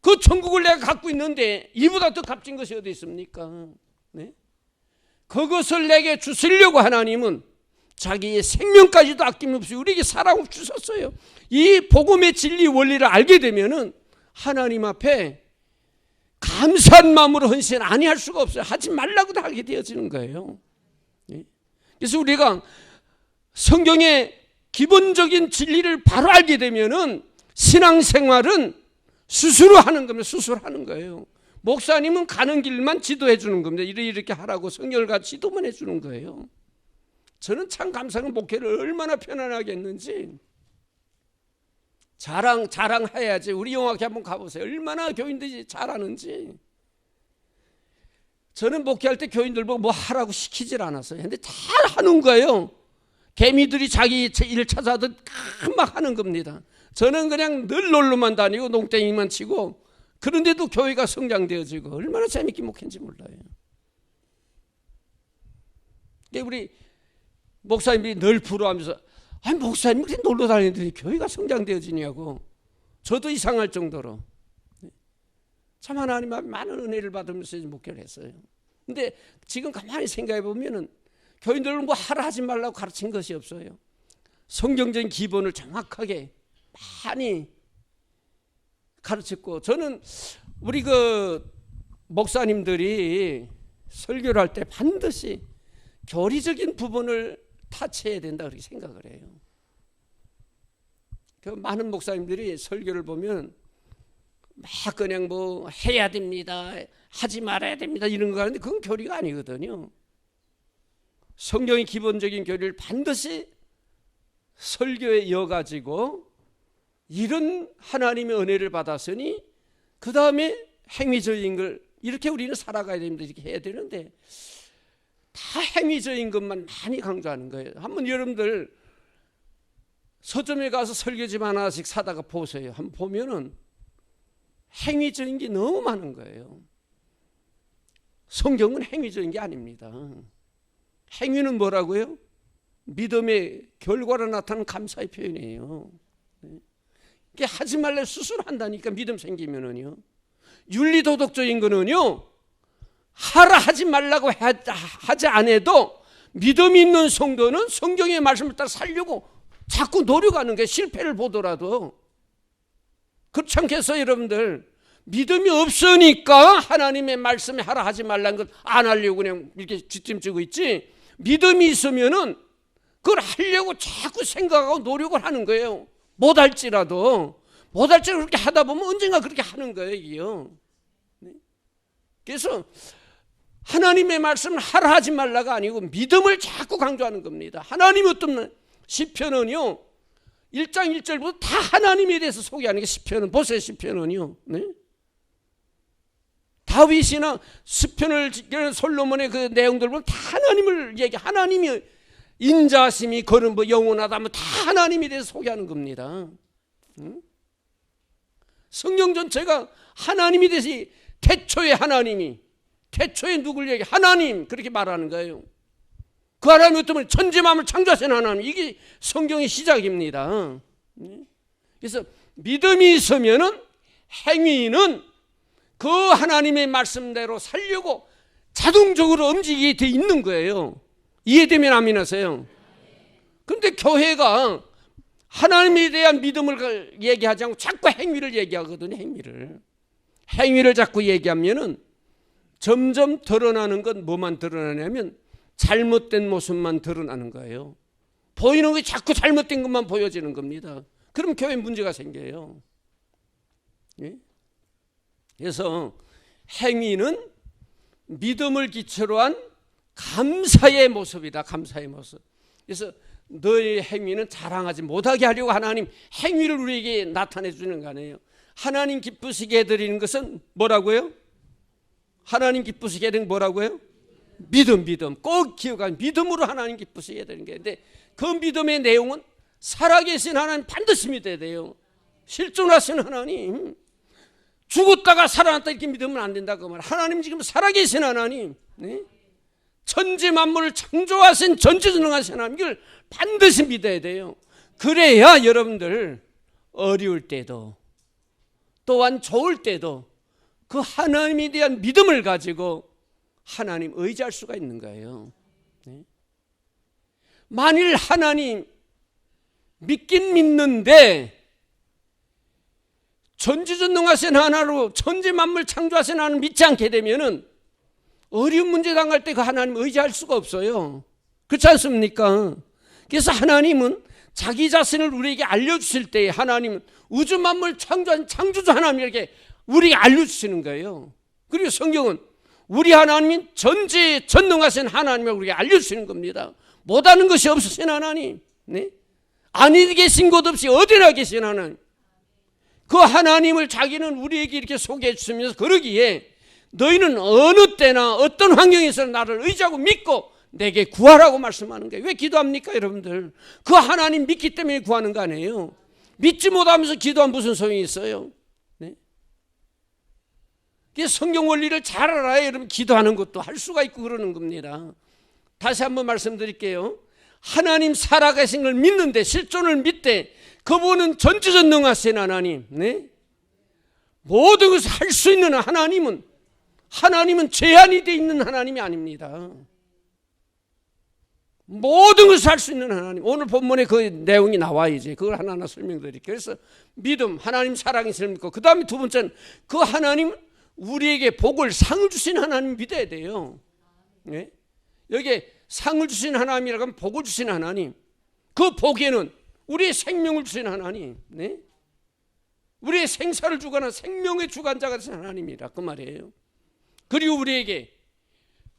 그 천국을 내가 갖고 있는데 이보다 더 값진 것이 어디 있습니까? 네? 그것을 내게 주시려고 하나님은 자기의 생명까지도 아낌없이 우리에게 사랑을 주셨어요. 이 복음의 진리 원리를 알게 되면은 하나님 앞에 감사한 마음으로 헌신 아니할 수가 없어요. 하지 말라고도 하게 되어지는 거예요. 그래서 우리가 성경의 기본적인 진리를 바로 알게 되면은 신앙생활은 스스로 하는 겁니다. 스스로 하는 거예요. 목사님은 가는 길만 지도해 주는 겁니다. 이렇게 하라고 성경과 지도만 해 주는 거예요. 저는 참 감사한 목회를 얼마나 편안하게 했는지. 자랑해야지. 우리 영화학회 한번 가보세요. 얼마나 교인들이 잘하는지. 저는 목회할 때 교인들 보고 뭐 하라고 시키질 않았어요. 근데 잘 하는 거예요. 개미들이 자기 일 찾아도 막 하는 겁니다. 저는 그냥 늘 놀러만 다니고 농땡이만 치고, 그런데도 교회가 성장되어지고 얼마나 재밌게 목회인지 몰라요. 우리 목사님이 늘 부러워하면서, 아니 목사님 그렇게 놀러 다니는데 교회가 성장되어지냐고. 저도 이상할 정도로. 참 하나님 앞에 많은 은혜를 받으면서 목회를 했어요. 근데 지금 가만히 생각해 보면은 교인들은 뭐 하라 하지 말라고 가르친 것이 없어요. 성경적인 기본을 정확하게 많이 가르쳤고, 저는 우리 그 목사님들이 설교를 할 때 반드시 교리적인 부분을 타치해야 된다 그렇게 생각을 해요. 그 많은 목사님들이 설교를 보면 막 그냥 뭐 해야 됩니다, 하지 말아야 됩니다 이런 거 하는데 그건 교리가 아니거든요. 성경의 기본적인 교리를 반드시 설교에 이어가지고 이런 하나님의 은혜를 받았으니 그 다음에 행위적인 걸 이렇게 우리는 살아가야 됩니다 이렇게 해야 되는데 다 행위적인 것만 많이 강조하는 거예요. 한번 여러분들 서점에 가서 설교집 하나씩 사다가 보세요. 한번 보면은 행위적인 게 너무 많은 거예요. 성경은 행위적인 게 아닙니다. 행위는 뭐라고요? 믿음의 결과로 나타나는 감사의 표현이에요. 이게 하지 말래 스스로 한다니까 믿음 생기면은요. 윤리도덕적인 거는요, 하라 하지 말라고 하지 않아도 믿음 있는 성도는 성경의 말씀을 따라 살려고 자꾸 노력하는 게 실패를 보더라도. 그렇지 않겠어요 여러분들? 믿음이 없으니까 하나님의 말씀에 하라 하지 말라는 건 안 하려고 그냥 이렇게 뒷짐지고 있지, 믿음이 있으면은 그걸 하려고 자꾸 생각하고 노력을 하는 거예요. 못할지라도 그렇게 하다 보면 언젠가 그렇게 하는 거예요 이게요. 그래서 하나님의 말씀을 하라 하지 말라가 아니고 믿음을 자꾸 강조하는 겁니다. 하나님이 어떤 시편은요 1장 1절부터 다 하나님에 대해서 소개하는 게 시편은. 보세요 시편은요. 네? 다윗이나 시편을 솔로몬의 그 내용들 보면 다 하나님을 하나님이 인자심이 그런 뭐 영원하다 뭐 다 하나님에 대해서 소개하는 겁니다. 성경 전체가 하나님에 대해서 태초에 누굴 얘기? 하나님 그렇게 말하는 거예요. 그 하나님이 어떤 분 천지 만물을 창조하신 하나님, 이게 성경의 시작입니다. 그래서 믿음이 있으면은 행위는 그 하나님의 말씀대로 살려고 자동적으로 움직이게 돼 있는 거예요. 이해되면 아멘하세요. 그런데 교회가 하나님에 대한 믿음을 얘기하지 않고 자꾸 행위를 얘기하거든요. 행위를 자꾸 얘기하면은 점점 드러나는 건 뭐만 드러나냐면 잘못된 모습만 드러나는 거예요. 보이는 게 자꾸 잘못된 것만 보여지는 겁니다. 그럼 교회에 문제가 생겨요. 예? 그래서 행위는 믿음을 기초로 한 감사의 모습이다. 감사의 모습. 그래서 너의 행위는 자랑하지 못하게 하려고 하나님 행위를 우리에게 나타내 주는 거 아니에요. 하나님 기쁘시게 해드리는 것은 뭐라고요? 하나님 기쁘시게 해드리는 뭐라고요? 믿음. 꼭 기억하면 믿음으로 하나님 기쁘시게 해드리는 게 있는데 그 믿음의 내용은 살아계신 하나님 반드시 믿어야 돼요. 실존하신 하나님, 죽었다가 살아났다 이렇게 믿으면 안 된다 그 말. 하나님 지금 살아계신 하나님, 네? 천지 만물을 창조하신 전지전능하신 하나님, 이걸 반드시 믿어야 돼요. 그래야 여러분들 어려울 때도 또한 좋을 때도 그 하나님에 대한 믿음을 가지고 하나님 의지할 수가 있는 거예요. 만일 하나님 믿긴 믿는데 전지전능하신 하나로 천지 만물 창조하신 하나님 믿지 않게 되면은 어려운 문제 당할 때 그 하나님 의지할 수가 없어요. 그렇지 않습니까? 그래서 하나님은 자기 자신을 우리에게 알려주실 때 하나님은 우주 만물 창조한 창조주 하나님에게 우리에게 알려주시는 거예요. 그리고 성경은 우리 하나님이 전지전능하신 하나님을 우리에게 알려주시는 겁니다. 못하는 것이 없으신 하나님, 네? 아니 계신 곳 없이 어디나 계신 하나님, 그 하나님을 자기는 우리에게 이렇게 소개해 주시면서 그러기에 너희는 어느 때나 어떤 환경에서 나를 의지하고 믿고 내게 구하라고 말씀하는 거예요. 왜 기도합니까 여러분들? 그 하나님 믿기 때문에 구하는 거 아니에요. 믿지 못하면서 기도하면 무슨 소용이 있어요? 네? 성경 원리를 잘 알아야 여러분 기도하는 것도 할 수가 있고 그러는 겁니다. 다시 한번 말씀드릴게요. 하나님 살아계신 걸 믿는데 실존을 믿되 그분은 전지전능하신 하나님, 네? 모든 것을 할 수 있는 하나님은 제한이 되어 있는 하나님이 아닙니다. 모든 것을 할 수 있는 하나님. 오늘 본문에 그 내용이 나와요. 이제 그걸 하나하나 설명드릴게요. 그래서 믿음, 하나님 사랑이 있을 믿고, 그 다음에 두 번째는 그 하나님 우리에게 복을 상을 주신 하나님 믿어야 돼요. 네? 여기에 상을 주신 하나님이라고 하면 복을 주신 하나님, 그 복에는 우리의 생명을 주신 하나님, 네? 우리의 생사를 주거나 생명의 주관자가 되신 하나님이라 그 말이에요. 그리고 우리에게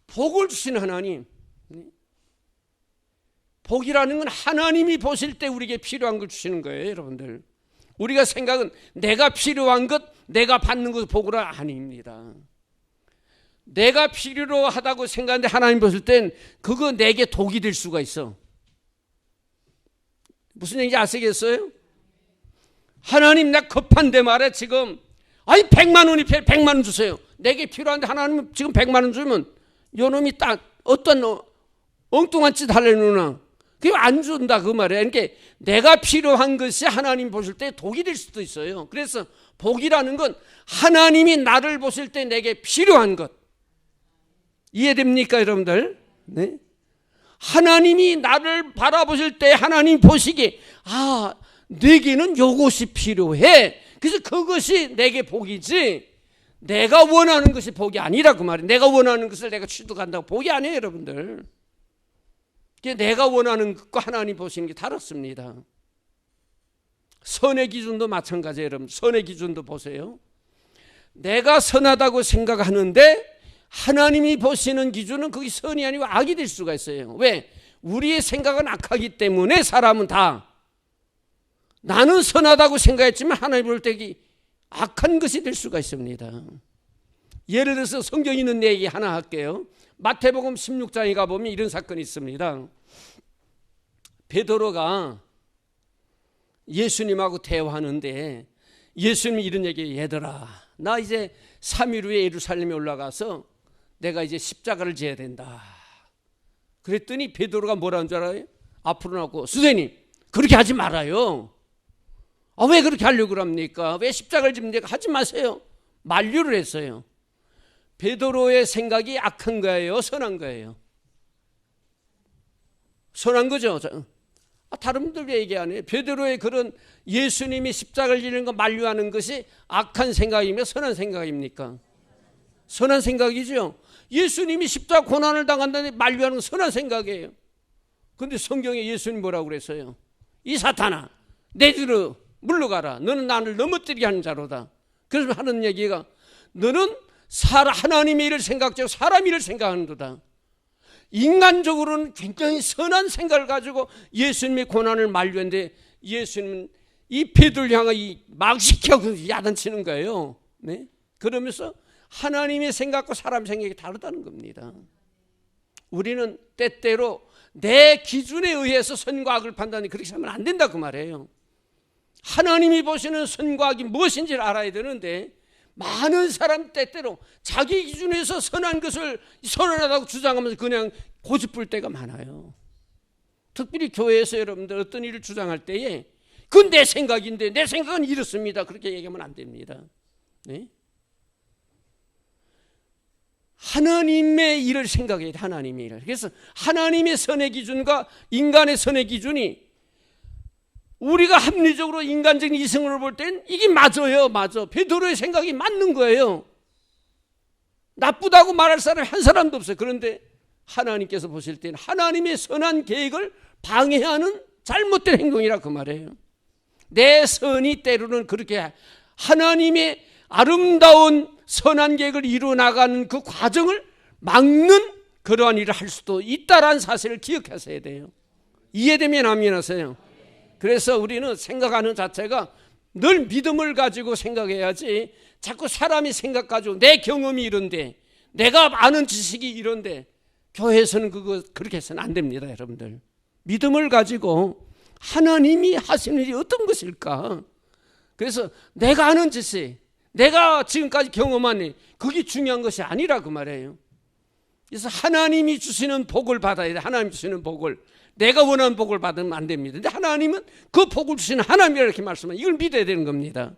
복을 주신 하나님, 네? 복이라는 건 하나님이 보실 때 우리에게 필요한 걸 주시는 거예요. 여러분들, 우리가 생각은 내가 필요한 것, 내가 받는 것 복은 아닙니다. 내가 필요로 하다고 생각하는데 하나님 보실 땐 그거 내게 독이 될 수가 있어. 무슨 얘기인지 아시겠어요? 하나님 나 급한데 말해 지금 100만 원이 필요해. 100만 원 주세요. 내게 필요한데 하나님 지금 100만 원 주면 요놈이 딱 어떤 엉뚱한 짓 하려느나 그게 안 준다 그 말이에요. 그러니까 내가 필요한 것이 하나님 보실 때 독이 될 수도 있어요. 그래서 복이라는 건 하나님이 나를 보실 때 내게 필요한 것. 이해됩니까 여러분들? 네? 하나님이 나를 바라보실 때 하나님 보시기에 내게는 이것이 필요해. 그래서 그것이 내게 복이지 내가 원하는 것이 복이 아니라 그 말이에요. 내가 원하는 것을 내가 취득한다고 복이 아니에요 여러분들. 내가 원하는 것과 하나님 보시는 게 다릅니다. 선의 기준도 마찬가지예요. 여러분, 선의 기준도 보세요. 내가 선하다고 생각하는데 하나님이 보시는 기준은 그게 선이 아니고 악이 될 수가 있어요. 왜? 우리의 생각은 악하기 때문에 사람은 다 나는 선하다고 생각했지만 하나님 볼 때 악한 것이 될 수가 있습니다. 예를 들어서 성경에 있는 얘기 하나 할게요. 마태복음 16장에 가보면 이런 사건이 있습니다. 베드로가 예수님하고 대화하는데 예수님이 이런 얘기해요. 얘들아, 나 이제 3일 후에 예루살렘에 올라가서 내가 이제 십자가를 져야 된다. 그랬더니 베드로가 뭐라는 줄 알아요? 앞으로 나오고 선생님 그렇게 하지 말아요. 왜 그렇게 하려고 그럽니까? 왜 십자가를 집니까? 하지 마세요. 만류를 했어요. 베드로의 생각이 악한 거예요? 선한 거예요? 선한 거죠. 다른 분들 왜 얘기 안 해요? 베드로의 그런 예수님이 십자가를 지는 거 만류하는 것이 악한 생각이며 선한 생각입니까? 선한 생각이죠. 예수님이 십자가 고난을 당한다는데 만류하는 건 선한 생각이에요. 그런데 성경에 예수님 뭐라고 그랬어요? 이 사탄아 내 뒤로 물러가라. 너는 나를 넘어뜨리게 하는 자로다. 그래서 하는 얘기가 너는 하나님의 일을 생각하고 사람 일을 생각하는도다. 인간적으로는 굉장히 선한 생각을 가지고 예수님의 고난을 만류했는데 예수님은 이 베드로를 향하여 막 시켜서 야단치는 거예요. 네? 그러면서 하나님의 생각과 사람 생각이 다르다는 겁니다. 우리는 때때로 내 기준에 의해서 선과 악을 판단하니 그렇게 하면 안 된다 그 말이에요. 하나님이 보시는 선과 악이 무엇인지를 알아야 되는데 많은 사람 때때로 자기 기준에서 선한 것을 선하다고 주장하면서 그냥 고집불 때가 많아요. 특별히 교회에서 여러분들 어떤 일을 주장할 때에 그건 내 생각인데 내 생각은 이렇습니다. 그렇게 얘기하면 안 됩니다. 네? 하나님의 일을 생각해야 돼. 하나님의 일을. 그래서 하나님의 선의 기준과 인간의 선의 기준이 우리가 합리적으로 인간적인 이성으로 볼 땐 이게 맞아요. 맞아. 베드로의 생각이 맞는 거예요. 나쁘다고 말할 사람이 한 사람도 없어요. 그런데 하나님께서 보실 때는 하나님의 선한 계획을 방해하는 잘못된 행동이라 그 말이에요. 내 선이 때로는 그렇게 하나님의 아름다운 선한 계획을 이루어 나가는 그 과정을 막는 그러한 일을 할 수도 있다라는 사실을 기억하셔야 돼요. 이해되면 아멘하세요. 그래서 우리는 생각하는 자체가 늘 믿음을 가지고 생각해야지 자꾸 사람이 생각 가지고 내 경험이 이런데 내가 아는 지식이 이런데 교회에서는 그렇게 해서는 안 됩니다. 여러분들 믿음을 가지고 하나님이 하시는 일이 어떤 것일까. 그래서 내가 아는 지식, 내가 지금까지 경험한 일, 그게 중요한 것이 아니라 그 말이에요. 그래서 하나님이 주시는 복을 받아야 돼. 하나님 주시는 복을. 내가 원하는 복을 받으면 안 됩니다. 근데 하나님은 그 복을 주시는 하나님이라 이렇게 말씀하면 이걸 믿어야 되는 겁니다.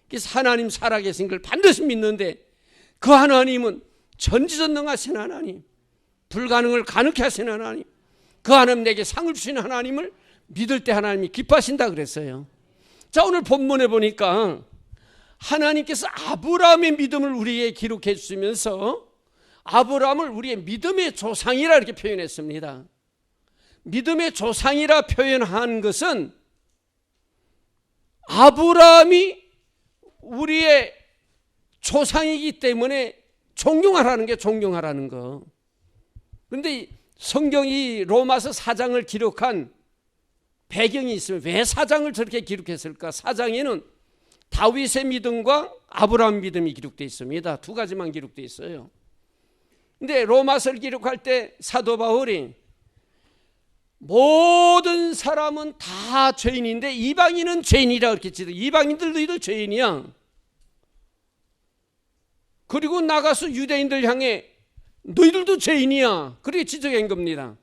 그래서 하나님 살아계신 걸 반드시 믿는데 그 하나님은 전지전능하신 하나님, 불가능을 가능케 하시는 하나님, 그 하나님 내게 상을 주시는 하나님을 믿을 때 하나님이 기뻐하신다 그랬어요. 자, 오늘 본문에 보니까 하나님께서 아브라함의 믿음을 우리에게 기록해 주시면서 아브라함을 우리의 믿음의 조상이라 이렇게 표현했습니다. 믿음의 조상이라 표현한 것은 아브라함이 우리의 조상이기 때문에 존경하라는 게 존경하라는 거. 그런데 성경이 로마서 4장을 기록한 배경이 있으면 왜 4장을 저렇게 기록했을까? 4장에는 다윗의 믿음과 아브라함 믿음이 기록되어 있습니다. 두 가지만 기록되어 있어요. 근데 로마서를 기록할 때 사도 바울이 모든 사람은 다 죄인인데 이방인은 죄인이라 그렇게 지도 이방인들 너희도 죄인이야. 그리고 나가서 유대인들 향해 너희들도 죄인이야. 그렇게 지적한 겁니다.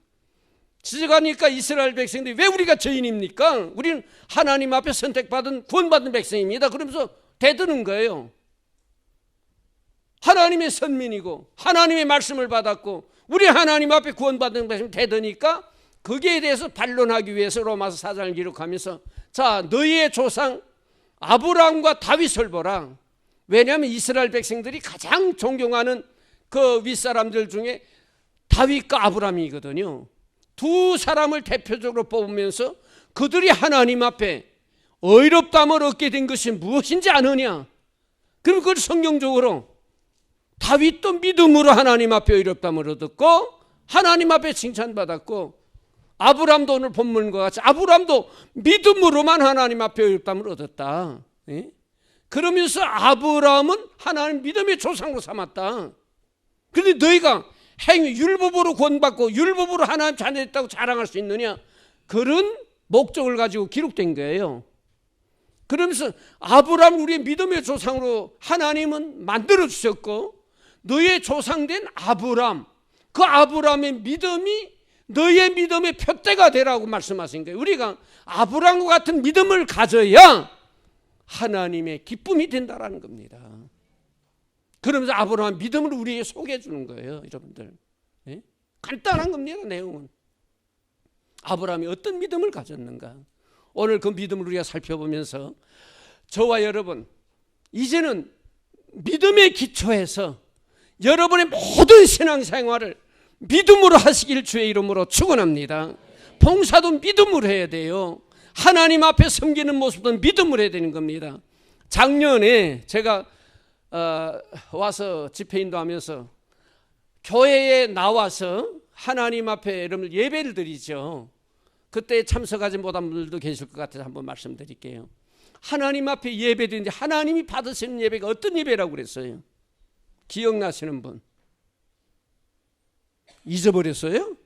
지적하니까 이스라엘 백성들이 왜 우리가 죄인입니까? 우리는 하나님 앞에 선택받은 구원받은 백성입니다. 그러면서 대드는 거예요. 하나님의 선민이고 하나님의 말씀을 받았고 우리 하나님 앞에 구원받은 백성 대드니까 거기에 대해서 반론하기 위해서 로마서 4장을 기록하면서 자, 너희의 조상 아브라함과 다윗을 보라. 왜냐하면 이스라엘 백성들이 가장 존경하는 그 윗사람들 중에 다윗과 아브라함이거든요. 두 사람을 대표적으로 뽑으면서 그들이 하나님 앞에 의롭다함을 얻게 된 것이 무엇인지 아느냐. 그럼 그걸 성경적으로 다윗도 믿음으로 하나님 앞에 의롭다함을 얻었고 하나님 앞에 칭찬받았고 아브라함도 오늘 본문과 같이 아브라함도 믿음으로만 하나님 앞에 의롭다함을 얻었다. 예? 그러면서 아브라함은 하나님 믿음의 조상으로 삼았다. 그런데 너희가 행위 율법으로 구원받고 율법으로 하나님 자녀했다고 자랑할 수 있느냐? 그런 목적을 가지고 기록된 거예요. 그러면서 아브라함 우리의 믿음의 조상으로 하나님은 만들어 주셨고 너의 조상된 아브라함, 그 아브라함의 믿음이 너의 믿음의 표대가 되라고 말씀하신 거예요. 우리가 아브라함과 같은 믿음을 가져야 하나님의 기쁨이 된다라는 겁니다. 그러면서 아브라함 믿음을 우리에게 소개해 주는 거예요. 여러분들. 예? 간단한 겁니다. 내용은. 아브라함이 어떤 믿음을 가졌는가. 오늘 그 믿음을 우리가 살펴보면서 저와 여러분 이제는 믿음의 기초에서 여러분의 모든 신앙생활을 믿음으로 하시길 주의 이름으로 축원합니다. 봉사도 믿음으로 해야 돼요. 하나님 앞에 섬기는 모습도 믿음으로 해야 되는 겁니다. 작년에 제가 와서 집회 인도하면서 교회에 나와서 하나님 앞에 여러분 예배를 드리죠. 그때 참석하지 못한 분들도 계실 것 같아서 한번 말씀드릴게요. 하나님 앞에 예배 드리는데 하나님이 받으시는 예배가 어떤 예배라고 그랬어요? 기억나시는 분? 잊어버렸어요?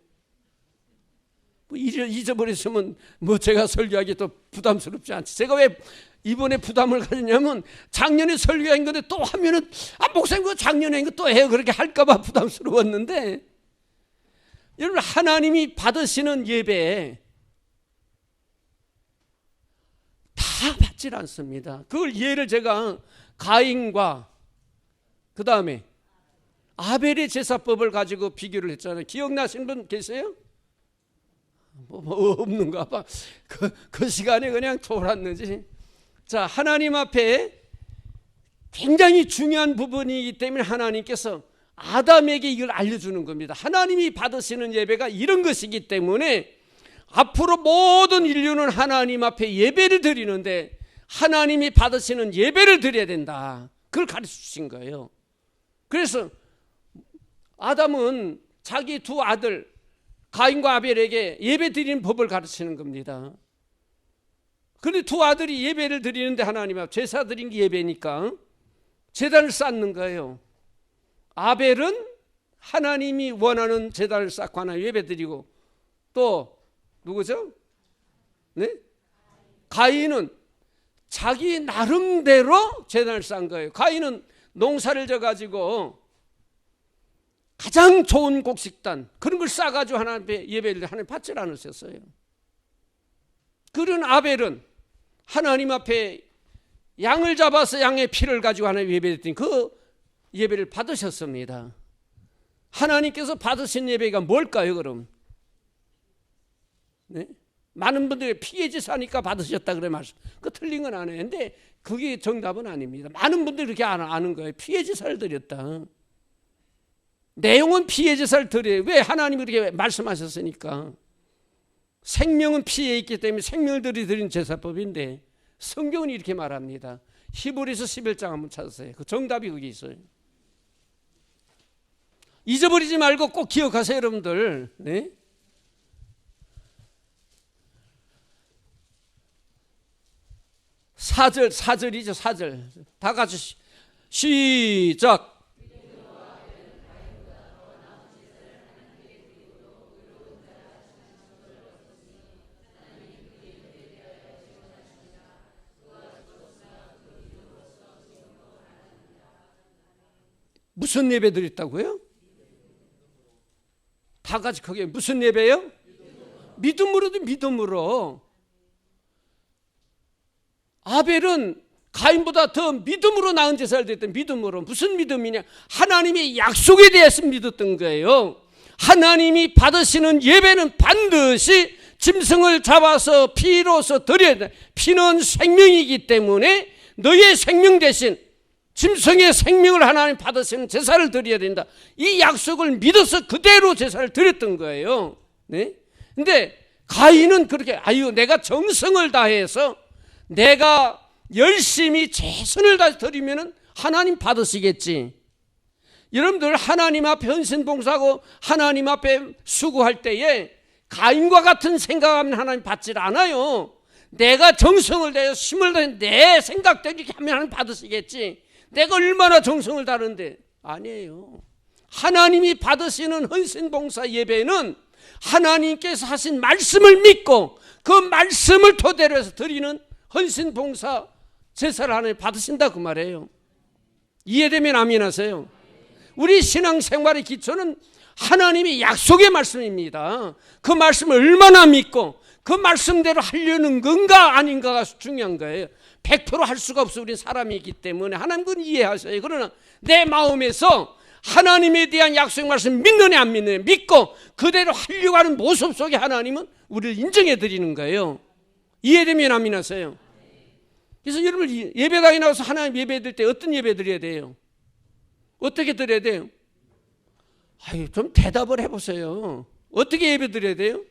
잊어버렸으면 제가 설교하기 또 부담스럽지 않지. 제가 왜 이번에 부담을 가졌냐면 작년에 설교한 건데 또 하면은 목사님 그 작년에 한 거 또 해요. 그렇게 할까봐 부담스러웠는데 여러분 하나님이 받으시는 예배 다 받질 않습니다. 그걸 예를 제가 가인과 그 다음에 아벨의 제사법을 가지고 비교를 했잖아요. 기억나시는 분 계세요? 뭐 없는가 봐. 그 시간에 그냥 돌았는지. 자, 하나님 앞에 굉장히 중요한 부분이기 때문에 하나님께서 아담에게 이걸 알려주는 겁니다. 하나님이 받으시는 예배가 이런 것이기 때문에 앞으로 모든 인류는 하나님 앞에 예배를 드리는데 하나님이 받으시는 예배를 드려야 된다. 그걸 가르쳐 주신 거예요. 그래서 아담은 자기 두 아들 가인과 아벨에게 예배 드리는 법을 가르치는 겁니다. 그런데 두 아들이 예배를 드리는데 하나님 앞 제사 드린 게 예배니까 제단을 쌓는 거예요. 아벨은 하나님이 원하는 제단을 쌓고 하나님 예배 드리고, 또 누구죠? 네? 가인은 자기 나름대로 제단을 쌓은 거예요. 가인은 농사를 져가지고 가장 좋은 곡식단 그런 걸 쌓아가지고 하나님 앞에 예배를 하나님 받질 않으셨어요. 그런 아벨은 하나님 앞에 양을 잡아서 양의 피를 가지고 하나님 예배를 드린 그 예배를 받으셨습니다. 하나님께서 받으신 예배가 뭘까요 그럼? 네? 많은 분들이 피의 제사니까 받으셨다 그래 말씀. 그 틀린 건 아니에요. 근데 그게 정답은 아닙니다. 많은 분들이 그렇게 아는 거예요. 피의 제사를 드렸다. 내용은 피의 제사를 드려요. 왜? 하나님이 그렇게 말씀하셨으니까. 생명은 피에 있기 때문에 생명을 드리는 제사법인데 성경은 이렇게 말합니다. 히브리서 11장 한번 찾으세요. 그 정답이 거기 있어요. 잊어버리지 말고 꼭 기억하세요 여러분들. 네? 4절이죠. 4절 다 같이 시작. 무슨 예배 드렸다고요? 다 같이 그게 무슨 예배예요? 믿음으로도 믿음으로. 아벨은 가인보다 더 믿음으로 나은 제사를 드렸던 믿음으로. 무슨 믿음이냐? 하나님의 약속에 대해서 믿었던 거예요. 하나님이 받으시는 예배는 반드시 짐승을 잡아서 피로서 드려야 돼. 피는 생명이기 때문에 너의 생명 대신 짐승의 생명을 하나님 받으시는 제사를 드려야 된다. 이 약속을 믿어서 그대로 제사를 드렸던 거예요. 네? 근데 가인은 그렇게 내가 정성을 다해서 내가 열심히 최선을 다해 드리면 하나님 받으시겠지. 여러분들 하나님 앞에 헌신봉사하고 하나님 앞에 수고할 때에 가인과 같은 생각하면 하나님 받질 않아요. 내가 정성을 다해서 힘을 다해 내 생각대로 이렇게 하면 하나님 받으시겠지. 내가 얼마나 정성을 다하는데 아니에요. 하나님이 받으시는 헌신봉사 예배는 하나님께서 하신 말씀을 믿고 그 말씀을 토대로 해서 드리는 헌신봉사 제사를 하나님 받으신다 그 말이에요. 이해되면 아멘 하세요. 우리 신앙생활의 기초는 하나님의 약속의 말씀입니다. 그 말씀을 얼마나 믿고 그 말씀대로 하려는 건가 아닌가가 중요한 거예요. 100% 할 수가 없어. 우리 사람이기 때문에 하나님 그건 이해하셔요. 그러나 내 마음에서 하나님에 대한 약속의 말씀 믿느냐 안 믿느냐 믿고 그대로 하려고 하는 모습 속에 하나님은 우리를 인정해 드리는 거예요. 이해되면 아멘 하세요. 그래서 여러분 예배당에 나와서 하나님 예배 드릴 때 어떤 예배 드려야 돼요? 어떻게 드려야 돼요? 좀 대답을 해보세요. 어떻게 예배 드려야 돼요?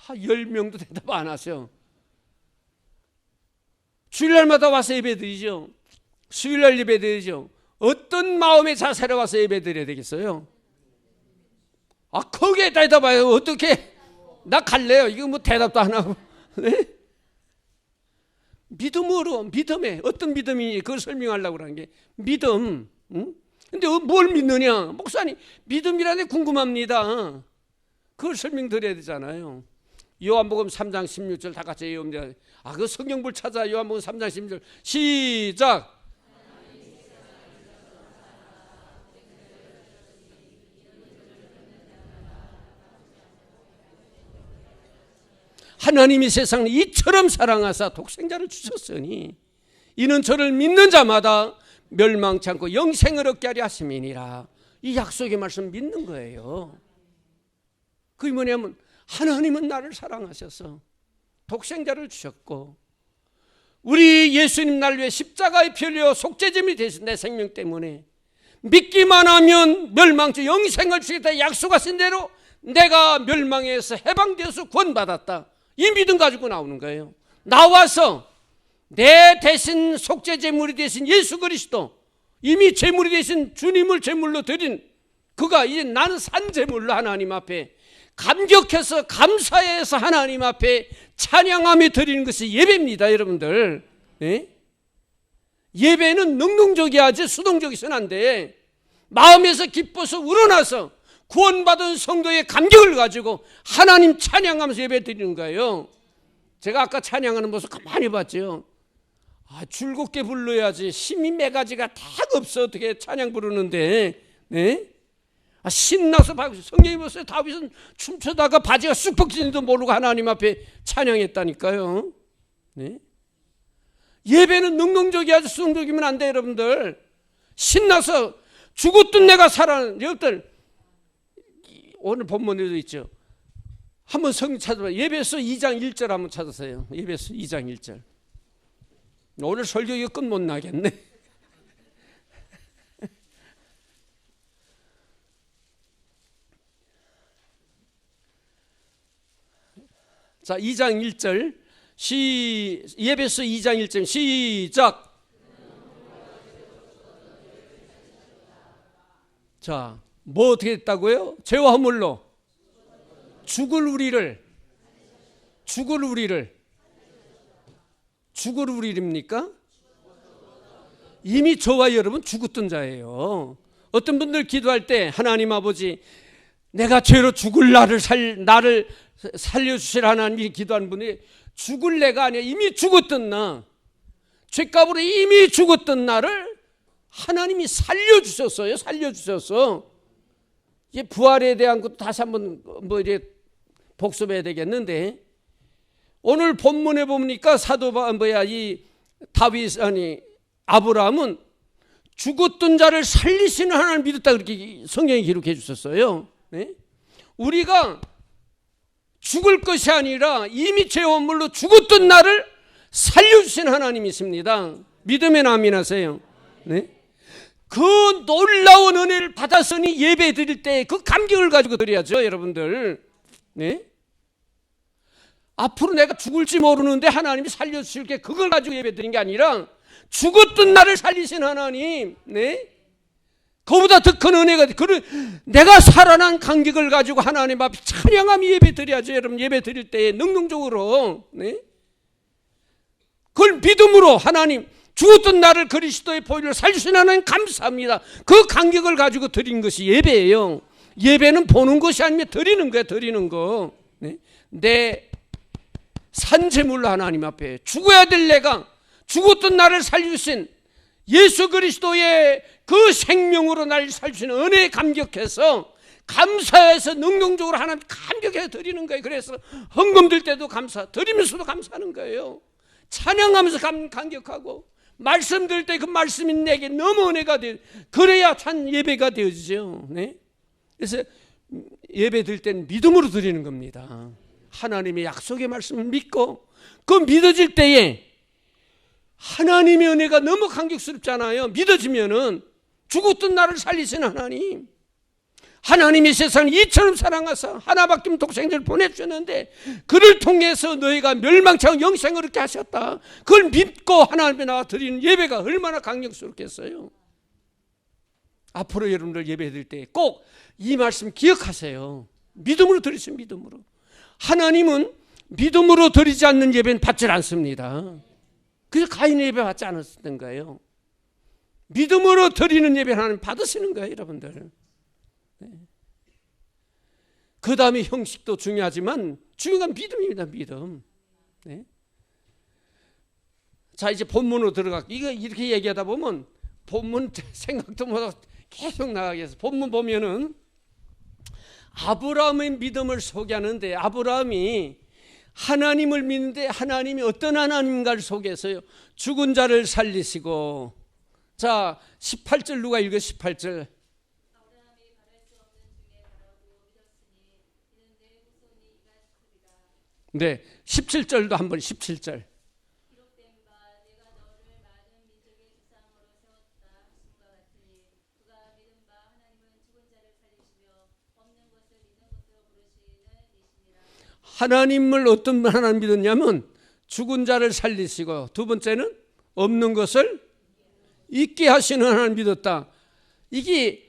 10명도 대답 안 하셔. 주일날마다 와서 예배 드리죠. 수요일날 예배 드리죠. 어떤 마음의 자세로 와서 예배 드려야 되겠어요? 거기에 대답해요. 어떻게? 나 갈래요. 이거 뭐 대답도 안 하고. 네? 믿음으로, 믿음에 어떤 믿음이 그걸 설명하려고 그러는 게 믿음. 응? 근데 뭘 믿느냐? 목사님 믿음이라는 게 궁금합니다. 그걸 설명드려야 되잖아요. 요한복음 3장 16절 다 같이 외웁니다. 그 성경불 찾아. 요한복음 3장 16절 시작. 하나님이 세상을 이처럼 사랑하사 독생자를 주셨으니 이는 저를 믿는 자마다 멸망치 않고 영생을 얻게 하려 하심이니라. 이 약속의 말씀 믿는 거예요. 그게 뭐냐면 하나님은 나를 사랑하셔서 독생자를 주셨고 우리 예수님 날 위해 십자가에 피흘려 속죄제물이 되신 내 생명 때문에 믿기만 하면 멸망치 영생을 주겠다 약속하신 대로 내가 멸망에서 해방되어서 구원받았다. 이 믿음 가지고 나오는 거예요. 나와서 내 대신 속죄제물이 되신 예수 그리스도, 이미 제물이 되신 주님을 제물로 드린 그가 이제 나는 산 제물로 하나님 앞에 감격해서 감사해서 하나님 앞에 찬양하며 드리는 것이 예배입니다. 여러분들, 예? 예배는 능동적이 하지 수동적이서는 안 돼. 마음에서 기뻐서 우러나서 구원받은 성도의 감격을 가지고 하나님 찬양하면서 예배 드리는 거예요. 제가 아까 찬양하는 모습 가만히 봤죠. 즐겁게 불러야지. 힘이 몇 가지가 다 없어. 어떻게 찬양 부르는데, 네? 신나서 성경에 보세요. 다윗은 춤추다가 바지가 쑥 벗긴지도 모르고 하나님 앞에 찬양했다니까요. 네? 예배는 능동적이 아주 수동적이면 안 돼. 여러분들 신나서 죽었던 내가 살아난 여러분들 오늘 본문에도 있죠. 한번 성경 찾아봐요. 예배서 2장 1절 한번 찾으세요. 예배서 2장 1절. 오늘 설교 이거 끝 못 나겠네. 자, 2장 1절 예배서 2장 1절 시작. 자, 뭐 어떻게 됐다고요? 죄와 허물로 죽을 우리입니까? 이미 저와 여러분 죽었던 자예요. 어떤 분들 기도할 때 하나님 아버지 내가 죄로 죽을 나를 살려주실 하나님이 기도하는 분이 죽을 내가 아니야. 이미 죽었던 나, 죄값으로 이미 죽었던 나를 하나님이 살려주셨어요. 살려주셔서 이제 부활에 대한 것도 다시 한번 이제 복습해야 되겠는데 오늘 본문에 보니까 이 다윗 아브라함은 죽었던 자를 살리시는 하나님을 믿었다 그렇게 성경에 기록해 주셨어요. 네? 우리가 죽을 것이 아니라 이미 죄원물로 죽었던 나를 살려주신 하나님이십니다. 믿으면 아멘하세요. 네? 그 놀라운 은혜를 받았으니 예배 드릴 때 그 감격을 가지고 드려야죠. 여러분들, 네? 앞으로 내가 죽을지 모르는데 하나님이 살려주실 게 그걸 가지고 예배 드린 게 아니라 죽었던 나를 살리신 하나님, 네? 그보다 더 큰 은혜가 내가 살아난 감격을 가지고 하나님 앞에 찬양하며 예배 드려야죠. 여러분 예배 드릴 때 능동적으로, 네? 그걸 믿음으로 하나님 죽었던 나를 그리스도의 보혈로 살리신 하나님 감사합니다. 그 감격을 가지고 드린 것이 예배예요. 예배는 보는 것이 아니면 드리는 거예요. 드리는 거, 네? 내 산재물로 하나님 앞에 죽어야 될 내가 죽었던 나를 살리신 예수 그리스도의 그 생명으로 나를 살리시는 은혜에 감격해서 감사해서 능동적으로 하나님 감격해서 드리는 거예요. 그래서 헌금 들 때도 감사, 드리면서도 감사하는 거예요. 찬양하면서 감격하고 말씀 들 때 그 말씀이 내게 너무 은혜가 돼요. 그래야 참 예배가 되어지죠. 네? 그래서 예배 드릴 때는 믿음으로 드리는 겁니다. 하나님의 약속의 말씀을 믿고 그 믿어질 때에 하나님의 은혜가 너무 감격스럽잖아요. 믿어지면은 죽었던 나를 살리신 하나님, 하나님이 세상을 이처럼 사랑하사 하나밖에 없는 독생자를 보내주셨는데 그를 통해서 너희가 멸망치 않고 영생을 얻게 하셨다. 그걸 믿고 하나님께 나와 드리는 예배가 얼마나 감격스럽겠어요. 앞으로 여러분들 예배 드릴 때 꼭 이 말씀 기억하세요. 믿음으로 드리세요. 믿음으로. 하나님은 믿음으로 드리지 않는 예배는 받지 않습니다. 그래서 가인의 예배 받지 않았던 거예요. 믿음으로 드리는 예배 하나님 받으시는 거예요. 여러분들. 네. 그 다음에 형식도 중요하지만 중요한 건 믿음입니다. 믿음. 네. 자, 이제 본문으로 들어가. 이거 이렇게 얘기하다 보면 본문 생각도 못하고 계속 나가겠어요. 본문 보면은 아브라함의 믿음을 소개하는데 아브라함이 하나님을 믿는데 하나님이 어떤 하나님인가를 속에서요. 죽은 자를 살리시고. 자, 18절 누가 읽어? 18절. 네, 17절도 한번 17절. 하나님을 어떤 하나님 믿었냐면 죽은 자를 살리시고, 두 번째는 없는 것을 있게 하시는 하나님 믿었다. 이게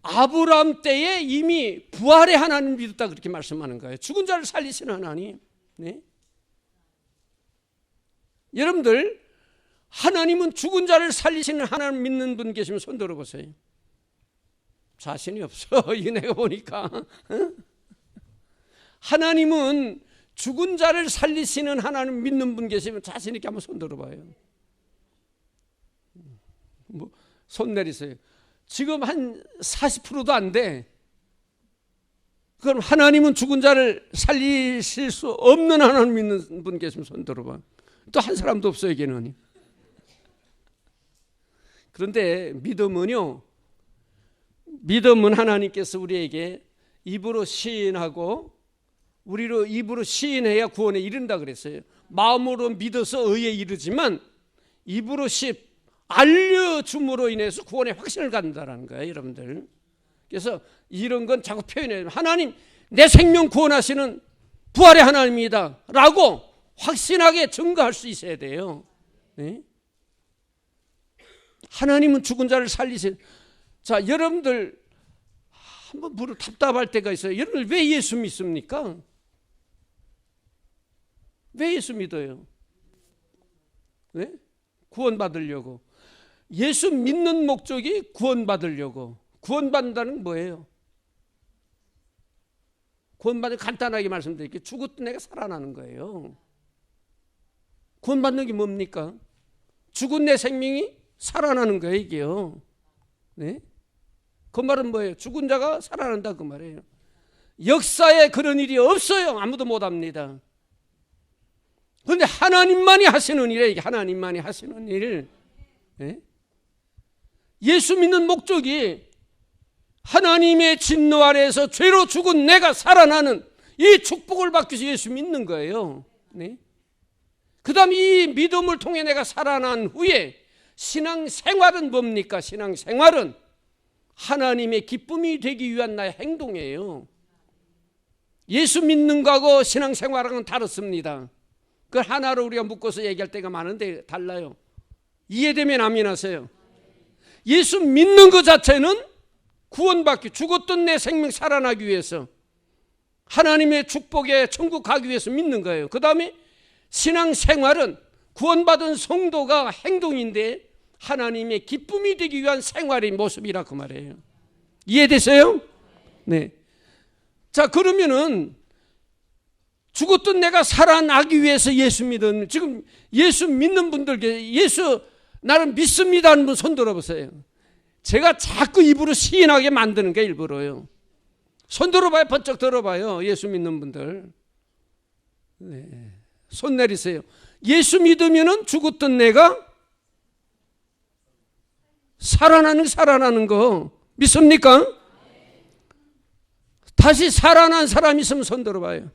아브라함 때에 이미 부활의 하나님 믿었다 그렇게 말씀하는 거예요. 죽은 자를 살리시는 하나님. 네? 여러분들 하나님은 죽은 자를 살리시는 하나님 믿는 분 계시면 손 들어보세요. 자신이 없어. 이 내가 보니까. 하나님은 죽은 자를 살리시는 하나님 믿는 분 계시면 자신 있게 한번 손 들어봐요. 손 내리세요. 지금 한 40%도 안 돼. 그럼 하나님은 죽은 자를 살리실 수 없는 하나님 믿는 분 계시면 손 들어봐. 또 한 사람도 없어요, 여기는. 그런데 믿음은요, 믿음은 하나님께서 우리에게 입으로 시인하고 우리로 입으로 시인해야 구원에 이른다 그랬어요. 마음으로 믿어서 의에 이르지만 입으로 알려줌으로 인해서 구원의 확신을 갖는다는 거예요, 여러분들. 그래서 이런 건 자꾸 표현해요. 하나님, 내 생명 구원하시는 부활의 하나님이다 라고 확신하게 증거할 수 있어야 돼요. 네? 하나님은 죽은 자를 살리세요. 자, 여러분들 한번 물을 답답할 때가 있어요. 여러분들 왜 예수 믿습니까? 왜 예수 믿어요? 네? 구원받으려고. 예수 믿는 목적이 구원받으려고. 구원받는다는 건 뭐예요? 구원받는, 간단하게 말씀드릴게요. 죽었던 내가 살아나는 거예요. 구원받는 게 뭡니까? 죽은 내 생명이 살아나는 거예요, 이게요. 네? 그 말은 뭐예요? 죽은 자가 살아난다 그 말이에요. 역사에 그런 일이 없어요. 아무도 못합니다. 그런데 하나님만이 하시는 일이에요. 이게 하나님만이 하시는 일. 네? 예수 믿는 목적이 하나님의 진노 아래에서 죄로 죽은 내가 살아나는 이 축복을 받기 위해서 예수 믿는 거예요. 네? 그 다음 이 믿음을 통해 내가 살아난 후에 신앙생활은 뭡니까? 신앙생활은 하나님의 기쁨이 되기 위한 나의 행동이에요. 예수 믿는 거하고 신앙생활하고는 다릅니다. 그걸 하나로 우리가 묶어서 얘기할 때가 많은데 달라요. 이해되면 아멘 하세요. 예수 믿는 것 자체는 구원받기, 죽었던 내 생명 살아나기 위해서, 하나님의 축복에 천국 가기 위해서 믿는 거예요. 그 다음에 신앙생활은 구원받은 성도가 행동인데 하나님의 기쁨이 되기 위한 생활의 모습이라 그 말이에요. 이해되세요? 네. 자, 그러면은 죽었던 내가 살아나기 위해서 예수 믿은, 지금 예수 믿는 분들께 예수 나는 믿습니다 하는 분 손 들어보세요. 제가 자꾸 입으로 시인하게 만드는 게 일부러요. 손 들어봐요. 번쩍 들어봐요. 예수 믿는 분들. 네. 손 내리세요. 예수 믿으면은 죽었던 내가 살아나는 거 믿습니까? 다시 살아난 사람 있으면 손 들어봐요.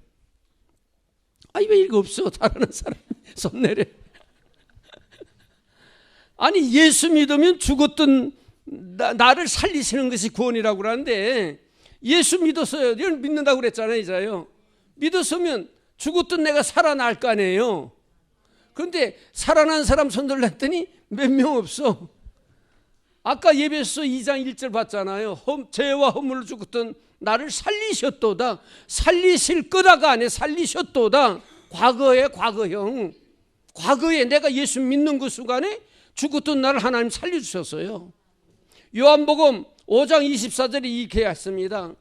아니 왜 이거 없어? 살아난 사람 손 내려. 아니 예수 믿으면 죽었던 나를 살리시는 것이 구원이라고 그러는데 예수 믿었어요. 이런 믿는다고 그랬잖아요. 이자요. 믿었으면 죽었던 내가 살아날 거 아니에요. 그런데 살아난 사람 손 들랬더니 몇 명 없어. 아까 예배서 2장 1절 봤잖아요. 죄와 허물로 죽었던 나를 살리셨도다. 살리실 거다가 아니에요. 살리셨도다. 과거의 과거형. 과거에 내가 예수 믿는 그 순간에 죽었던 나를 하나님 살려주셨어요. 요한복음 5장 24절에 이렇게 했습니다.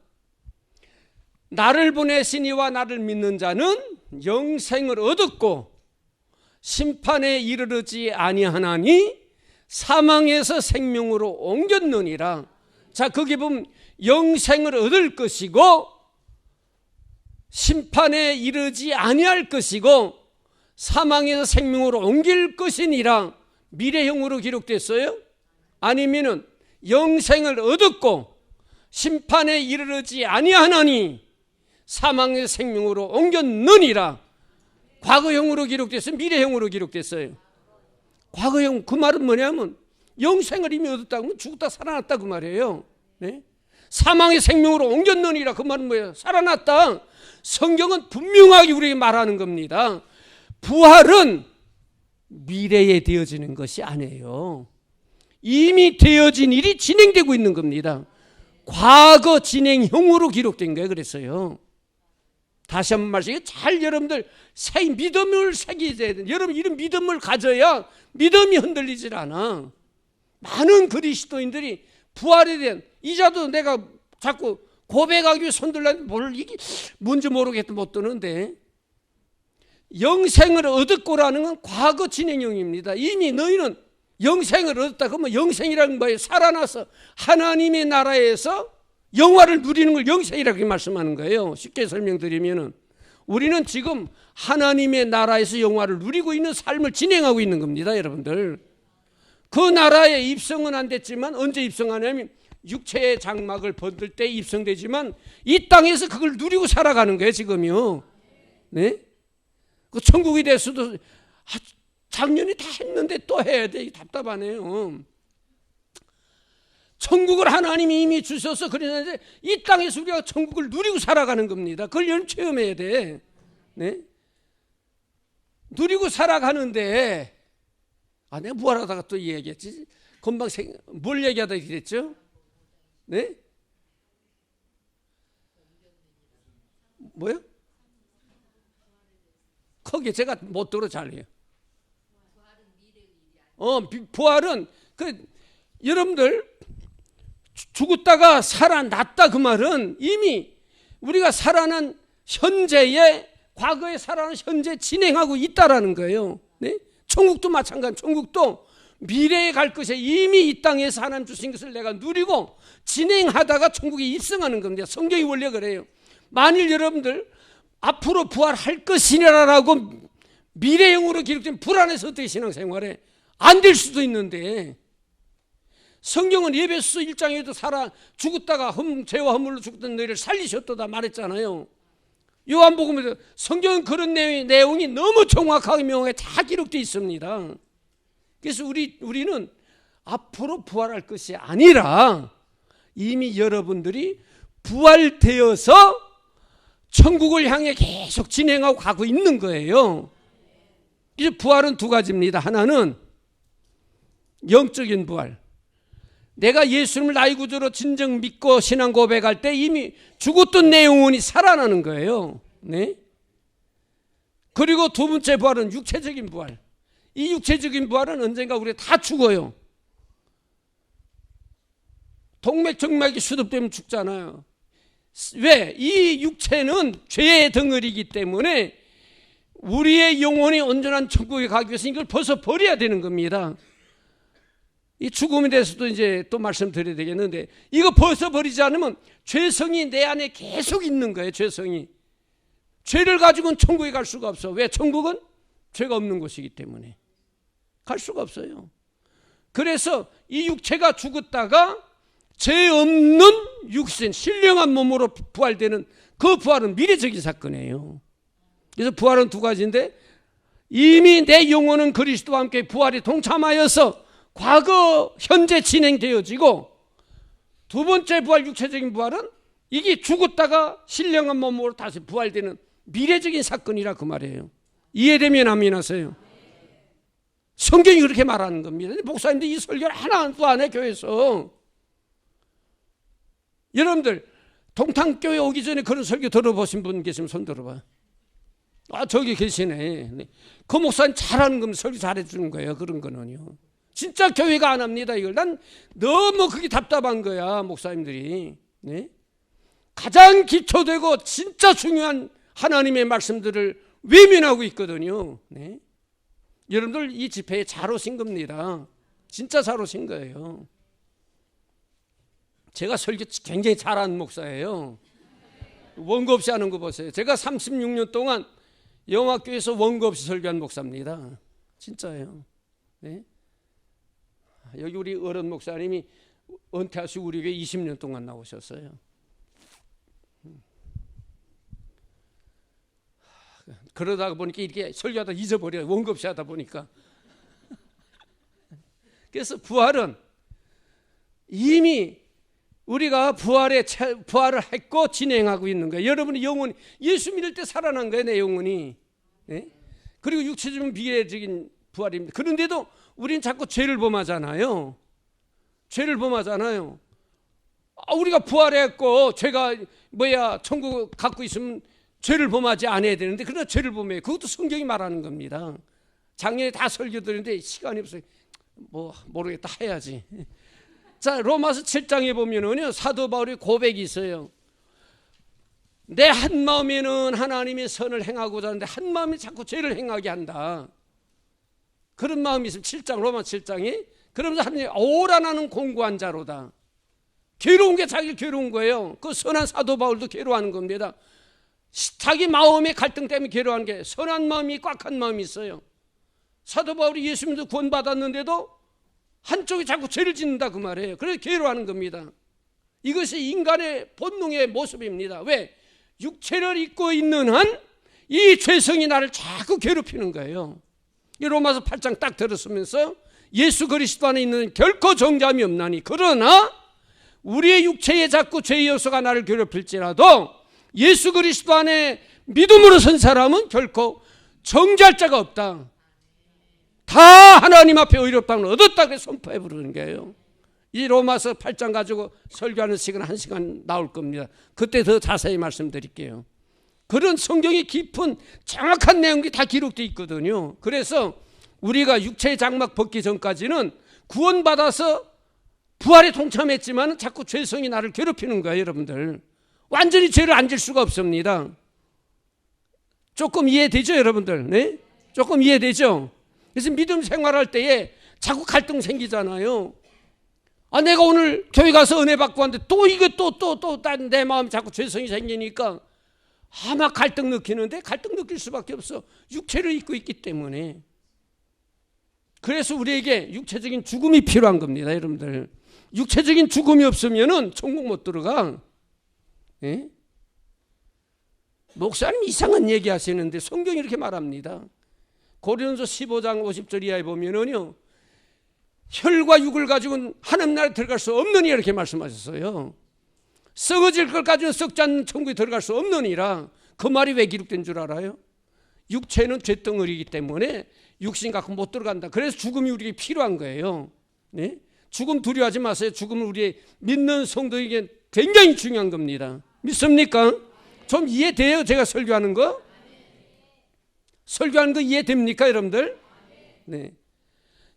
나를 보내신 이와 나를 믿는 자는 영생을 얻었고 심판에 이르르지 아니하나니 사망에서 생명으로 옮겼느니라. 자, 거기 보면 영생을 얻을 것이고 심판에 이르지 아니할 것이고 사망에서 생명으로 옮길 것이니라. 미래형으로 기록됐어요? 아니면은 영생을 얻었고 심판에 이르지 아니하나니 사망의 생명으로 옮겼느니라. 과거형으로 기록됐어요? 미래형으로 기록됐어요? 과거형. 그 말은 뭐냐면 영생을 이미 얻었다고, 죽었다 살아났다 그 말이에요. 네? 사망의 생명으로 옮겼느니라. 그 말은 뭐예요? 살아났다. 성경은 분명하게 우리에게 말하는 겁니다. 부활은 미래에 되어지는 것이 아니에요. 이미 되어진 일이 진행되고 있는 겁니다. 과거 진행형으로 기록된 거예요. 그랬어요. 다시 한번 말씀드리면 잘 여러분들 믿음을 새기야 돼요. 여러분 이런 믿음을 가져야 믿음이 흔들리질 않아. 많은 그리스도인들이 부활에 대한, 이자도 내가 자꾸 고백하기 위해 손들라는데 이게 뭔지 모르겠다 못 드는데, 영생을 얻었고라는 건 과거 진행형입니다. 이미 너희는 영생을 얻었다. 그러면 영생이라는 건 뭐예요? 살아나서 하나님의 나라에서 영화를 누리는 걸 영생이라고 말씀하는 거예요. 쉽게 설명드리면은 우리는 지금 하나님의 나라에서 영화를 누리고 있는 삶을 진행하고 있는 겁니다, 여러분들. 그 나라에 입성은 안 됐지만 언제 입성하냐면 육체의 장막을 벗을 때 입성되지만 이 땅에서 그걸 누리고 살아가는 거예요, 지금요. 네? 그 천국이 됐어도 작년에 다 했는데 또 해야 돼. 답답하네요. 천국을 하나님이 이미 주셔서 그러는데 이 땅에서 우리가 천국을 누리고 살아가는 겁니다. 그걸 여러분 체험해야 돼. 네? 누리고 살아가는데, 내가 부활하다가 또 얘기했지. 금방 뭘 얘기하다 그랬죠? 네? 뭐요? 거기에 제가 못 들어 잘해요. 부활은 여러분들 죽었다가 살아났다 그 말은 이미 우리가 살아난 현재에, 과거에 살아난 현재 진행하고 있다라는 거예요. 네? 천국도 마찬가지. 천국도 미래에 갈 것에 이미 이 땅에서 하나님 주신 것을 내가 누리고 진행하다가 천국에 입성하는 겁니다. 성경이 원래 그래요. 만일 여러분들 앞으로 부활할 것이라고 미래형으로 기록된 불안해서 어떻게 신앙생활에 안 될 수도 있는데, 성경은 에베소서 1장에도 죽었다가 죄와 허물로 죽었던 너희를 살리셨도다 말했잖아요. 요한복음에도 성경은 그런 내용이 너무 정확하게 명확하게 다 기록되어 있습니다. 그래서 우리는 앞으로 부활할 것이 아니라 이미 여러분들이 부활되어서 천국을 향해 계속 진행하고 가고 있는 거예요. 이제 부활은 두 가지입니다. 하나는 영적인 부활. 내가 예수님을 나의 구주로 진정 믿고 신앙 고백할 때 이미 죽었던 내 영혼이 살아나는 거예요. 네? 그리고 두 번째 부활은 육체적인 부활. 이 육체적인 부활은 언젠가 우리가 다 죽어요. 동맥 정맥이 수습되면 죽잖아요. 왜? 이 육체는 죄의 덩어리이기 때문에 우리의 영혼이 온전한 천국에 가기 위해서 이걸 벗어버려야 되는 겁니다. 이 죽음에 대해서도 이제 또 말씀드려야 되겠는데, 이거 벗어버리지 않으면 죄성이 내 안에 계속 있는 거예요. 죄성이. 죄를 가지고는 천국에 갈 수가 없어. 왜? 천국은 죄가 없는 곳이기 때문에 갈 수가 없어요. 그래서 이 육체가 죽었다가 죄 없는 육신, 신령한 몸으로 부활되는 그 부활은 미래적인 사건이에요. 그래서 부활은 두 가지인데, 이미 내 영혼은 그리스도와 함께 부활에 동참하여서 과거, 현재 진행되어지고, 두 번째 부활, 육체적인 부활은 이게 죽었다가 신령한 몸으로 다시 부활되는 미래적인 사건이라 그 말이에요. 이해되면 아멘 하세요. 성경이 그렇게 말하는 겁니다. 목사님들 이 설교를 하나도 안 해, 교회에서. 여러분들 동탄교회 오기 전에 그런 설교 들어보신 분 계시면 손 들어봐. 저기 계시네. 그 목사님 잘하는 겁니다. 설교 잘해 주는 거예요. 그런 거는요. 진짜 교회가 안 합니다. 이걸. 난 너무 그게 답답한 거야, 목사님들이. 네? 가장 기초되고 진짜 중요한 하나님의 말씀들을 외면하고 있거든요. 네? 여러분들 이 집회에 잘 오신 겁니다. 진짜 잘 오신 거예요. 제가 설교 굉장히 잘하는 목사예요. 원고 없이 하는 거 보세요. 제가 36년 동안 영화교회에서 원고 없이 설교한 목사입니다. 진짜예요. 네? 여기 우리 어른 목사님이 은퇴하시고 우리 교회 20년 동안 나오셨어요. 그러다 보니까 이렇게 설교하다 잊어버려요. 원고 없이 하다 보니까. 그래서 부활은 이미 우리가 부활을 했고 진행하고 있는 거예요. 여러분의 영혼이 예수 믿을 때 살아난 거예요. 내 영혼이. 네? 그리고 육체적인 비례적인 부활입니다. 그런데도 우리는 자꾸 죄를 범하잖아요. 죄를 범하잖아요. 우리가 부활했고 죄가 천국 갖고 있으면 죄를 범하지 않아야 되는데 그러나 죄를 범해요. 그것도 성경이 말하는 겁니다. 작년에 다 설교 드렸는데 시간이 없어요. 모르겠다 해야지. 자, 로마서 7장에 보면은요, 사도 바울의 고백이 있어요. 내 한 마음에는 하나님의 선을 행하고자 하는데 한 마음이 자꾸 죄를 행하게 한다. 그런 마음이 있으면 7장, 로마 7장에 그러면서 하나님 오라 나는 공고한 자로다. 괴로운 게 자기 괴로운 거예요. 그 선한 사도 바울도 괴로워하는 겁니다. 자기 마음의 갈등 때문에 괴로워하는 게 선한 마음이 꽉한 마음이 있어요. 사도 바울이 예수 믿어 구원받았는데도 한쪽이 자꾸 죄를 짓는다 그 말이에요. 그래서 괴로워하는 겁니다. 이것이 인간의 본능의 모습입니다. 왜? 육체를 입고 있는 한 이 죄성이 나를 자꾸 괴롭히는 거예요. 이 로마서 8장 딱 들었으면서 예수 그리스도 안에 있는 결코 정죄함이 없나니 그러나 우리의 육체에 자꾸 죄의 요소가 나를 괴롭힐지라도 예수 그리스도 안에 믿음으로 선 사람은 결코 정죄할 자가 없다. 다 하나님 앞에 의롭다는 얻었다 그래서 선포해 부르는 거예요. 이 로마서 8장 가지고 설교하는 시간 1시간 나올 겁니다. 그때 더 자세히 말씀드릴게요. 그런 성경의 깊은 정확한 내용이 다 기록되어 있거든요. 그래서 우리가 육체의 장막 벗기 전까지는 구원받아서 부활에 동참했지만 자꾸 죄성이 나를 괴롭히는 거예요. 여러분들 완전히 죄를 안 질 수가 없습니다. 조금 이해되죠 여러분들? 네? 조금 이해되죠? 그래서 믿음 생활할 때에 자꾸 갈등 생기잖아요. 내가 오늘 교회 가서 은혜 받고 왔는데 또 이거 또 내 마음에 자꾸 죄성이 생기니까 막 갈등 느끼는데 갈등 느낄 수밖에 없어. 육체를 입고 있기 때문에. 그래서 우리에게 육체적인 죽음이 필요한 겁니다 여러분들. 육체적인 죽음이 없으면 천국 못 들어가. 예? 목사님 이상한 얘기 하시는데 성경이 이렇게 말합니다. 고린도서 15장 50절 이하에 보면은요, 혈과 육을 가지고는 하나님 나라에 들어갈 수 없느니 이렇게 말씀하셨어요. 썩어질 걸 가지고는 썩지 않는 천국에 들어갈 수 없느니라. 그 말이 왜 기록된 줄 알아요? 육체는 죄덩어리이기 때문에 육신 갖고 못 들어간다. 그래서 죽음이 우리에게 필요한 거예요. 네? 죽음 두려워하지 마세요. 죽음은 우리 믿는 성도에게 굉장히 중요한 겁니다. 믿습니까? 좀 이해돼요? 제가 설교하는 거? 설교하는 거 이해됩니까 여러분들? 네.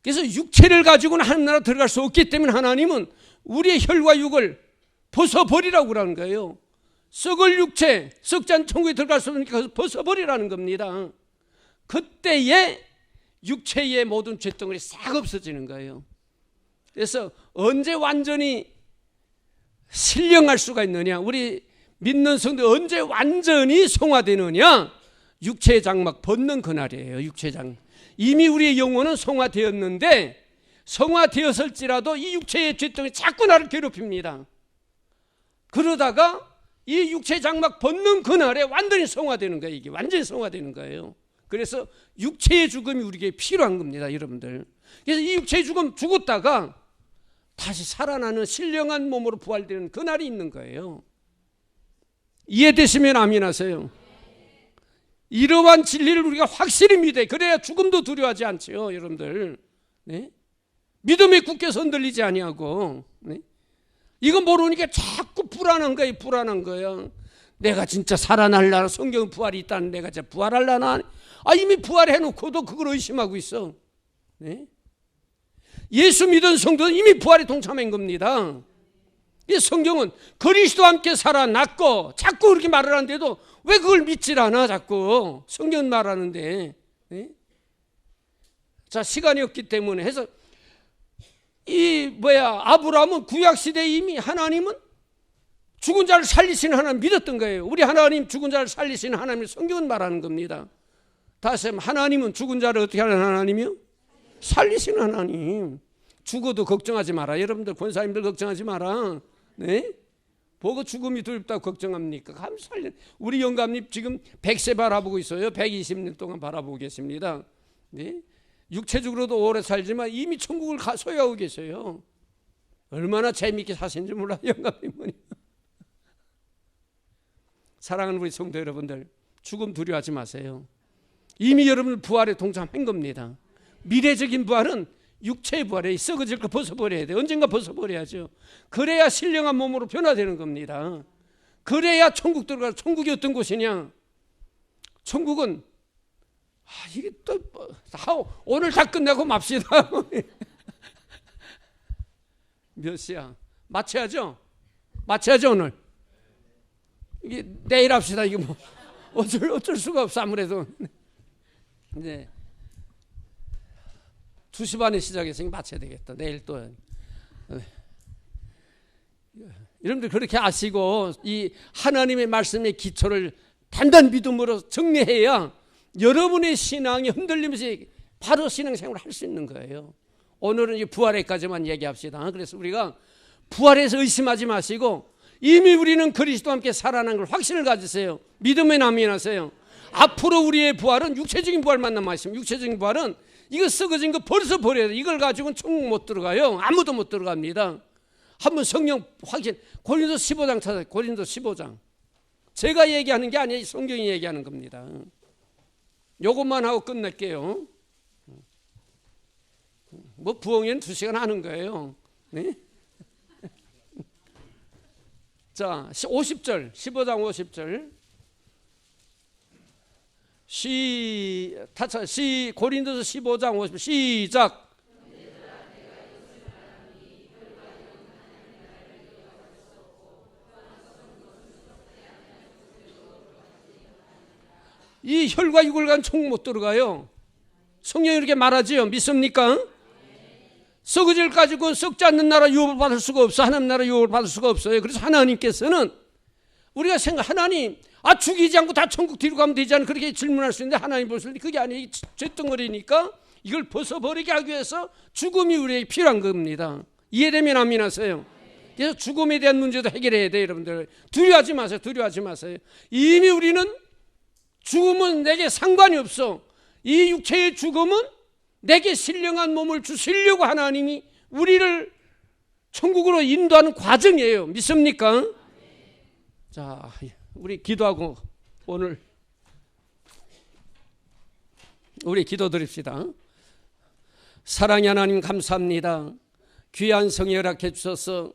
그래서 육체를 가지고는 하나님 나라 들어갈 수 없기 때문에 하나님은 우리의 혈과 육을 벗어버리라고 그러는 거예요. 썩을 육체, 썩지 않은 천국에 들어갈 수 없으니까 벗어버리라는 겁니다. 그때에 육체의 모든 죄덩어리 싹 없어지는 거예요. 그래서 언제 완전히 신령할 수가 있느냐, 우리 믿는 성도 언제 완전히 성화되느냐, 육체의 장막 벗는 그날이에요. 육체의 장막. 이미 우리의 영혼은 성화되었는데 성화되었을지라도 이 육체의 죄덩이 자꾸 나를 괴롭힙니다. 그러다가 이 육체의 장막 벗는 그날에 완전히 성화되는 거예요. 이게 완전히 성화되는 거예요. 그래서 육체의 죽음이 우리에게 필요한 겁니다 여러분들. 그래서 이 육체의 죽음 죽었다가 다시 살아나는 신령한 몸으로 부활되는 그날이 있는 거예요. 이해되시면 아멘 하세요. 이러한 진리를 우리가 확실히 믿어야, 그래야 죽음도 두려워하지 않죠 여러분들. 네? 믿음에 굳게 흔들리지 아니하고. 네? 이거 모르니까 자꾸 불안한 거예요. 불안한 거예요. 내가 진짜 살아날라나, 성경 부활이 있다는 내가 진짜 부활할라나. 이미 부활해놓고도 그걸 의심하고 있어. 네? 예수 믿은 성도는 이미 부활에 동참한 겁니다. 이 성경은 그리스도와 함께 살아났고 자꾸 그렇게 말을 하는데도 왜 그걸 믿질 않아 자꾸. 성경은 말하는데. 네? 자, 시간이 없기 때문에 해서 아브라함은 구약시대에 이미 하나님은 죽은 자를 살리시는 하나님 믿었던 거예요. 우리 하나님 죽은 자를 살리시는 하나님을 성경은 말하는 겁니다. 다시 한번, 하나님은 죽은 자를 어떻게 하는 하나님이요? 살리시는 하나님. 죽어도 걱정하지 마라. 여러분들 권사님들 걱정하지 마라. 네? 보고 죽음이 두렵다고 걱정합니까? 감사합니다. 우리 영감님 지금 100세 바라보고 있어요. 120년 동안 바라보고 계십니다. 네? 육체적으로도 오래 살지만 이미 천국을 소유하고 계세요. 얼마나 재미있게 사신지 몰라요, 영감님은. 사랑하는 우리 성도 여러분들, 죽음 두려워하지 마세요. 이미 여러분 부활에 동참한 겁니다. 미래적인 부활은 육체의 부활에 썩어질 거 벗어버려야 돼. 언젠가 벗어버려야죠. 그래야 신령한 몸으로 변화되는 겁니다. 그래야 천국 들어가. 천국이 어떤 곳이냐? 천국은 이게 또 오늘 다 끝나고 맙시다. 몇 시야? 마쳐야죠. 오늘. 이게 내일 합시다. 이게 뭐 어쩔 수가 없어. 아무래도 이제 2시 반에 시작해서 마쳐야 되겠다. 내일 또. 여러분들 그렇게 아시고 이 하나님의 말씀의 기초를 단단 믿음으로 정리해야 여러분의 신앙이 흔들리면서 바로 신앙생활을 할 수 있는 거예요. 오늘은 이 부활에까지만 얘기합시다. 그래서 우리가 부활에서 의심하지 마시고 이미 우리는 그리스도와 함께 살아난 걸 확신을 가지세요. 믿음에 남인하세요. 앞으로 우리의 부활은 육체적인 부활만 남아있습니다. 육체적인 부활은 이거 썩어진 거 벌써 버려야 돼. 이걸 가지고는 천국 못 들어가요. 아무도 못 들어갑니다. 한번 성령 확신. 고린도 15장 찾아요. 고린도 15장. 제가 얘기하는 게 아니에요. 성경이 얘기하는 겁니다. 요것만 하고 끝낼게요. 뭐 부엉이는 2시간 하는 거예요. 네? 자, 50절, 15장 50절. 고린도서 15장 50절 시작. 이 혈과 육을 간 천국 못 들어가요. 성경이 이렇게 말하지요. 믿습니까? 썩어질 가지고 썩지 않는 나라 유업을 받을 수가 없어. 하나님 나라 유업을 받을 수가 없어요. 그래서 하나님께서는 우리가 하나님 죽이지 않고 다 천국 뒤로 가면 되지 않나 그렇게 질문할 수 있는데 하나님 보실 때 그게 아니에요. 죄덩어리니까 이걸 벗어버리게 하기 위해서 죽음이 우리에게 필요한 겁니다. 이해되면 아멘하세요. 그래서 죽음에 대한 문제도 해결해야 돼요. 여러분들 두려워하지 마세요. 이미 우리는 죽음은 내게 상관이 없어. 이 육체의 죽음은 내게 신령한 몸을 주시려고 하나님이 우리를 천국으로 인도하는 과정이에요. 믿습니까? 자, 우리 기도하고 오늘 우리 기도드립시다. 사랑의 하나님 감사합니다. 귀한 성에 허락해 주셔서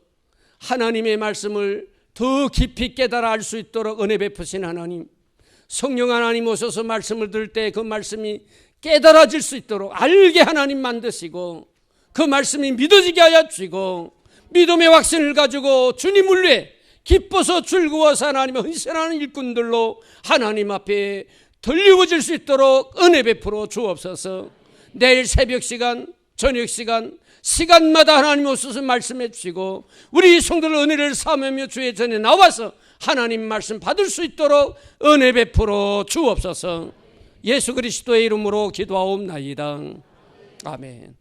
하나님의 말씀을 더 깊이 깨달아 알 수 있도록 은혜 베푸신 하나님, 성령 하나님 오셔서 말씀을 들을 때 그 말씀이 깨달아질 수 있도록 알게 하나님 만드시고 그 말씀이 믿어지게 하여 주시고 믿음의 확신을 가지고 주님을 위해 기뻐서 즐거워서 하나님의 헌신하는 일꾼들로 하나님 앞에 들리워질 수 있도록 은혜 베풀어 주옵소서. 내일 새벽 시간, 저녁 시간, 시간마다 하나님 오셔서 말씀해 주시고 우리 성도들 은혜를 삼으며 주의 전에 나와서 하나님 말씀 받을 수 있도록 은혜 베풀어 주옵소서. 예수 그리스도의 이름으로 기도하옵나이다. 아멘.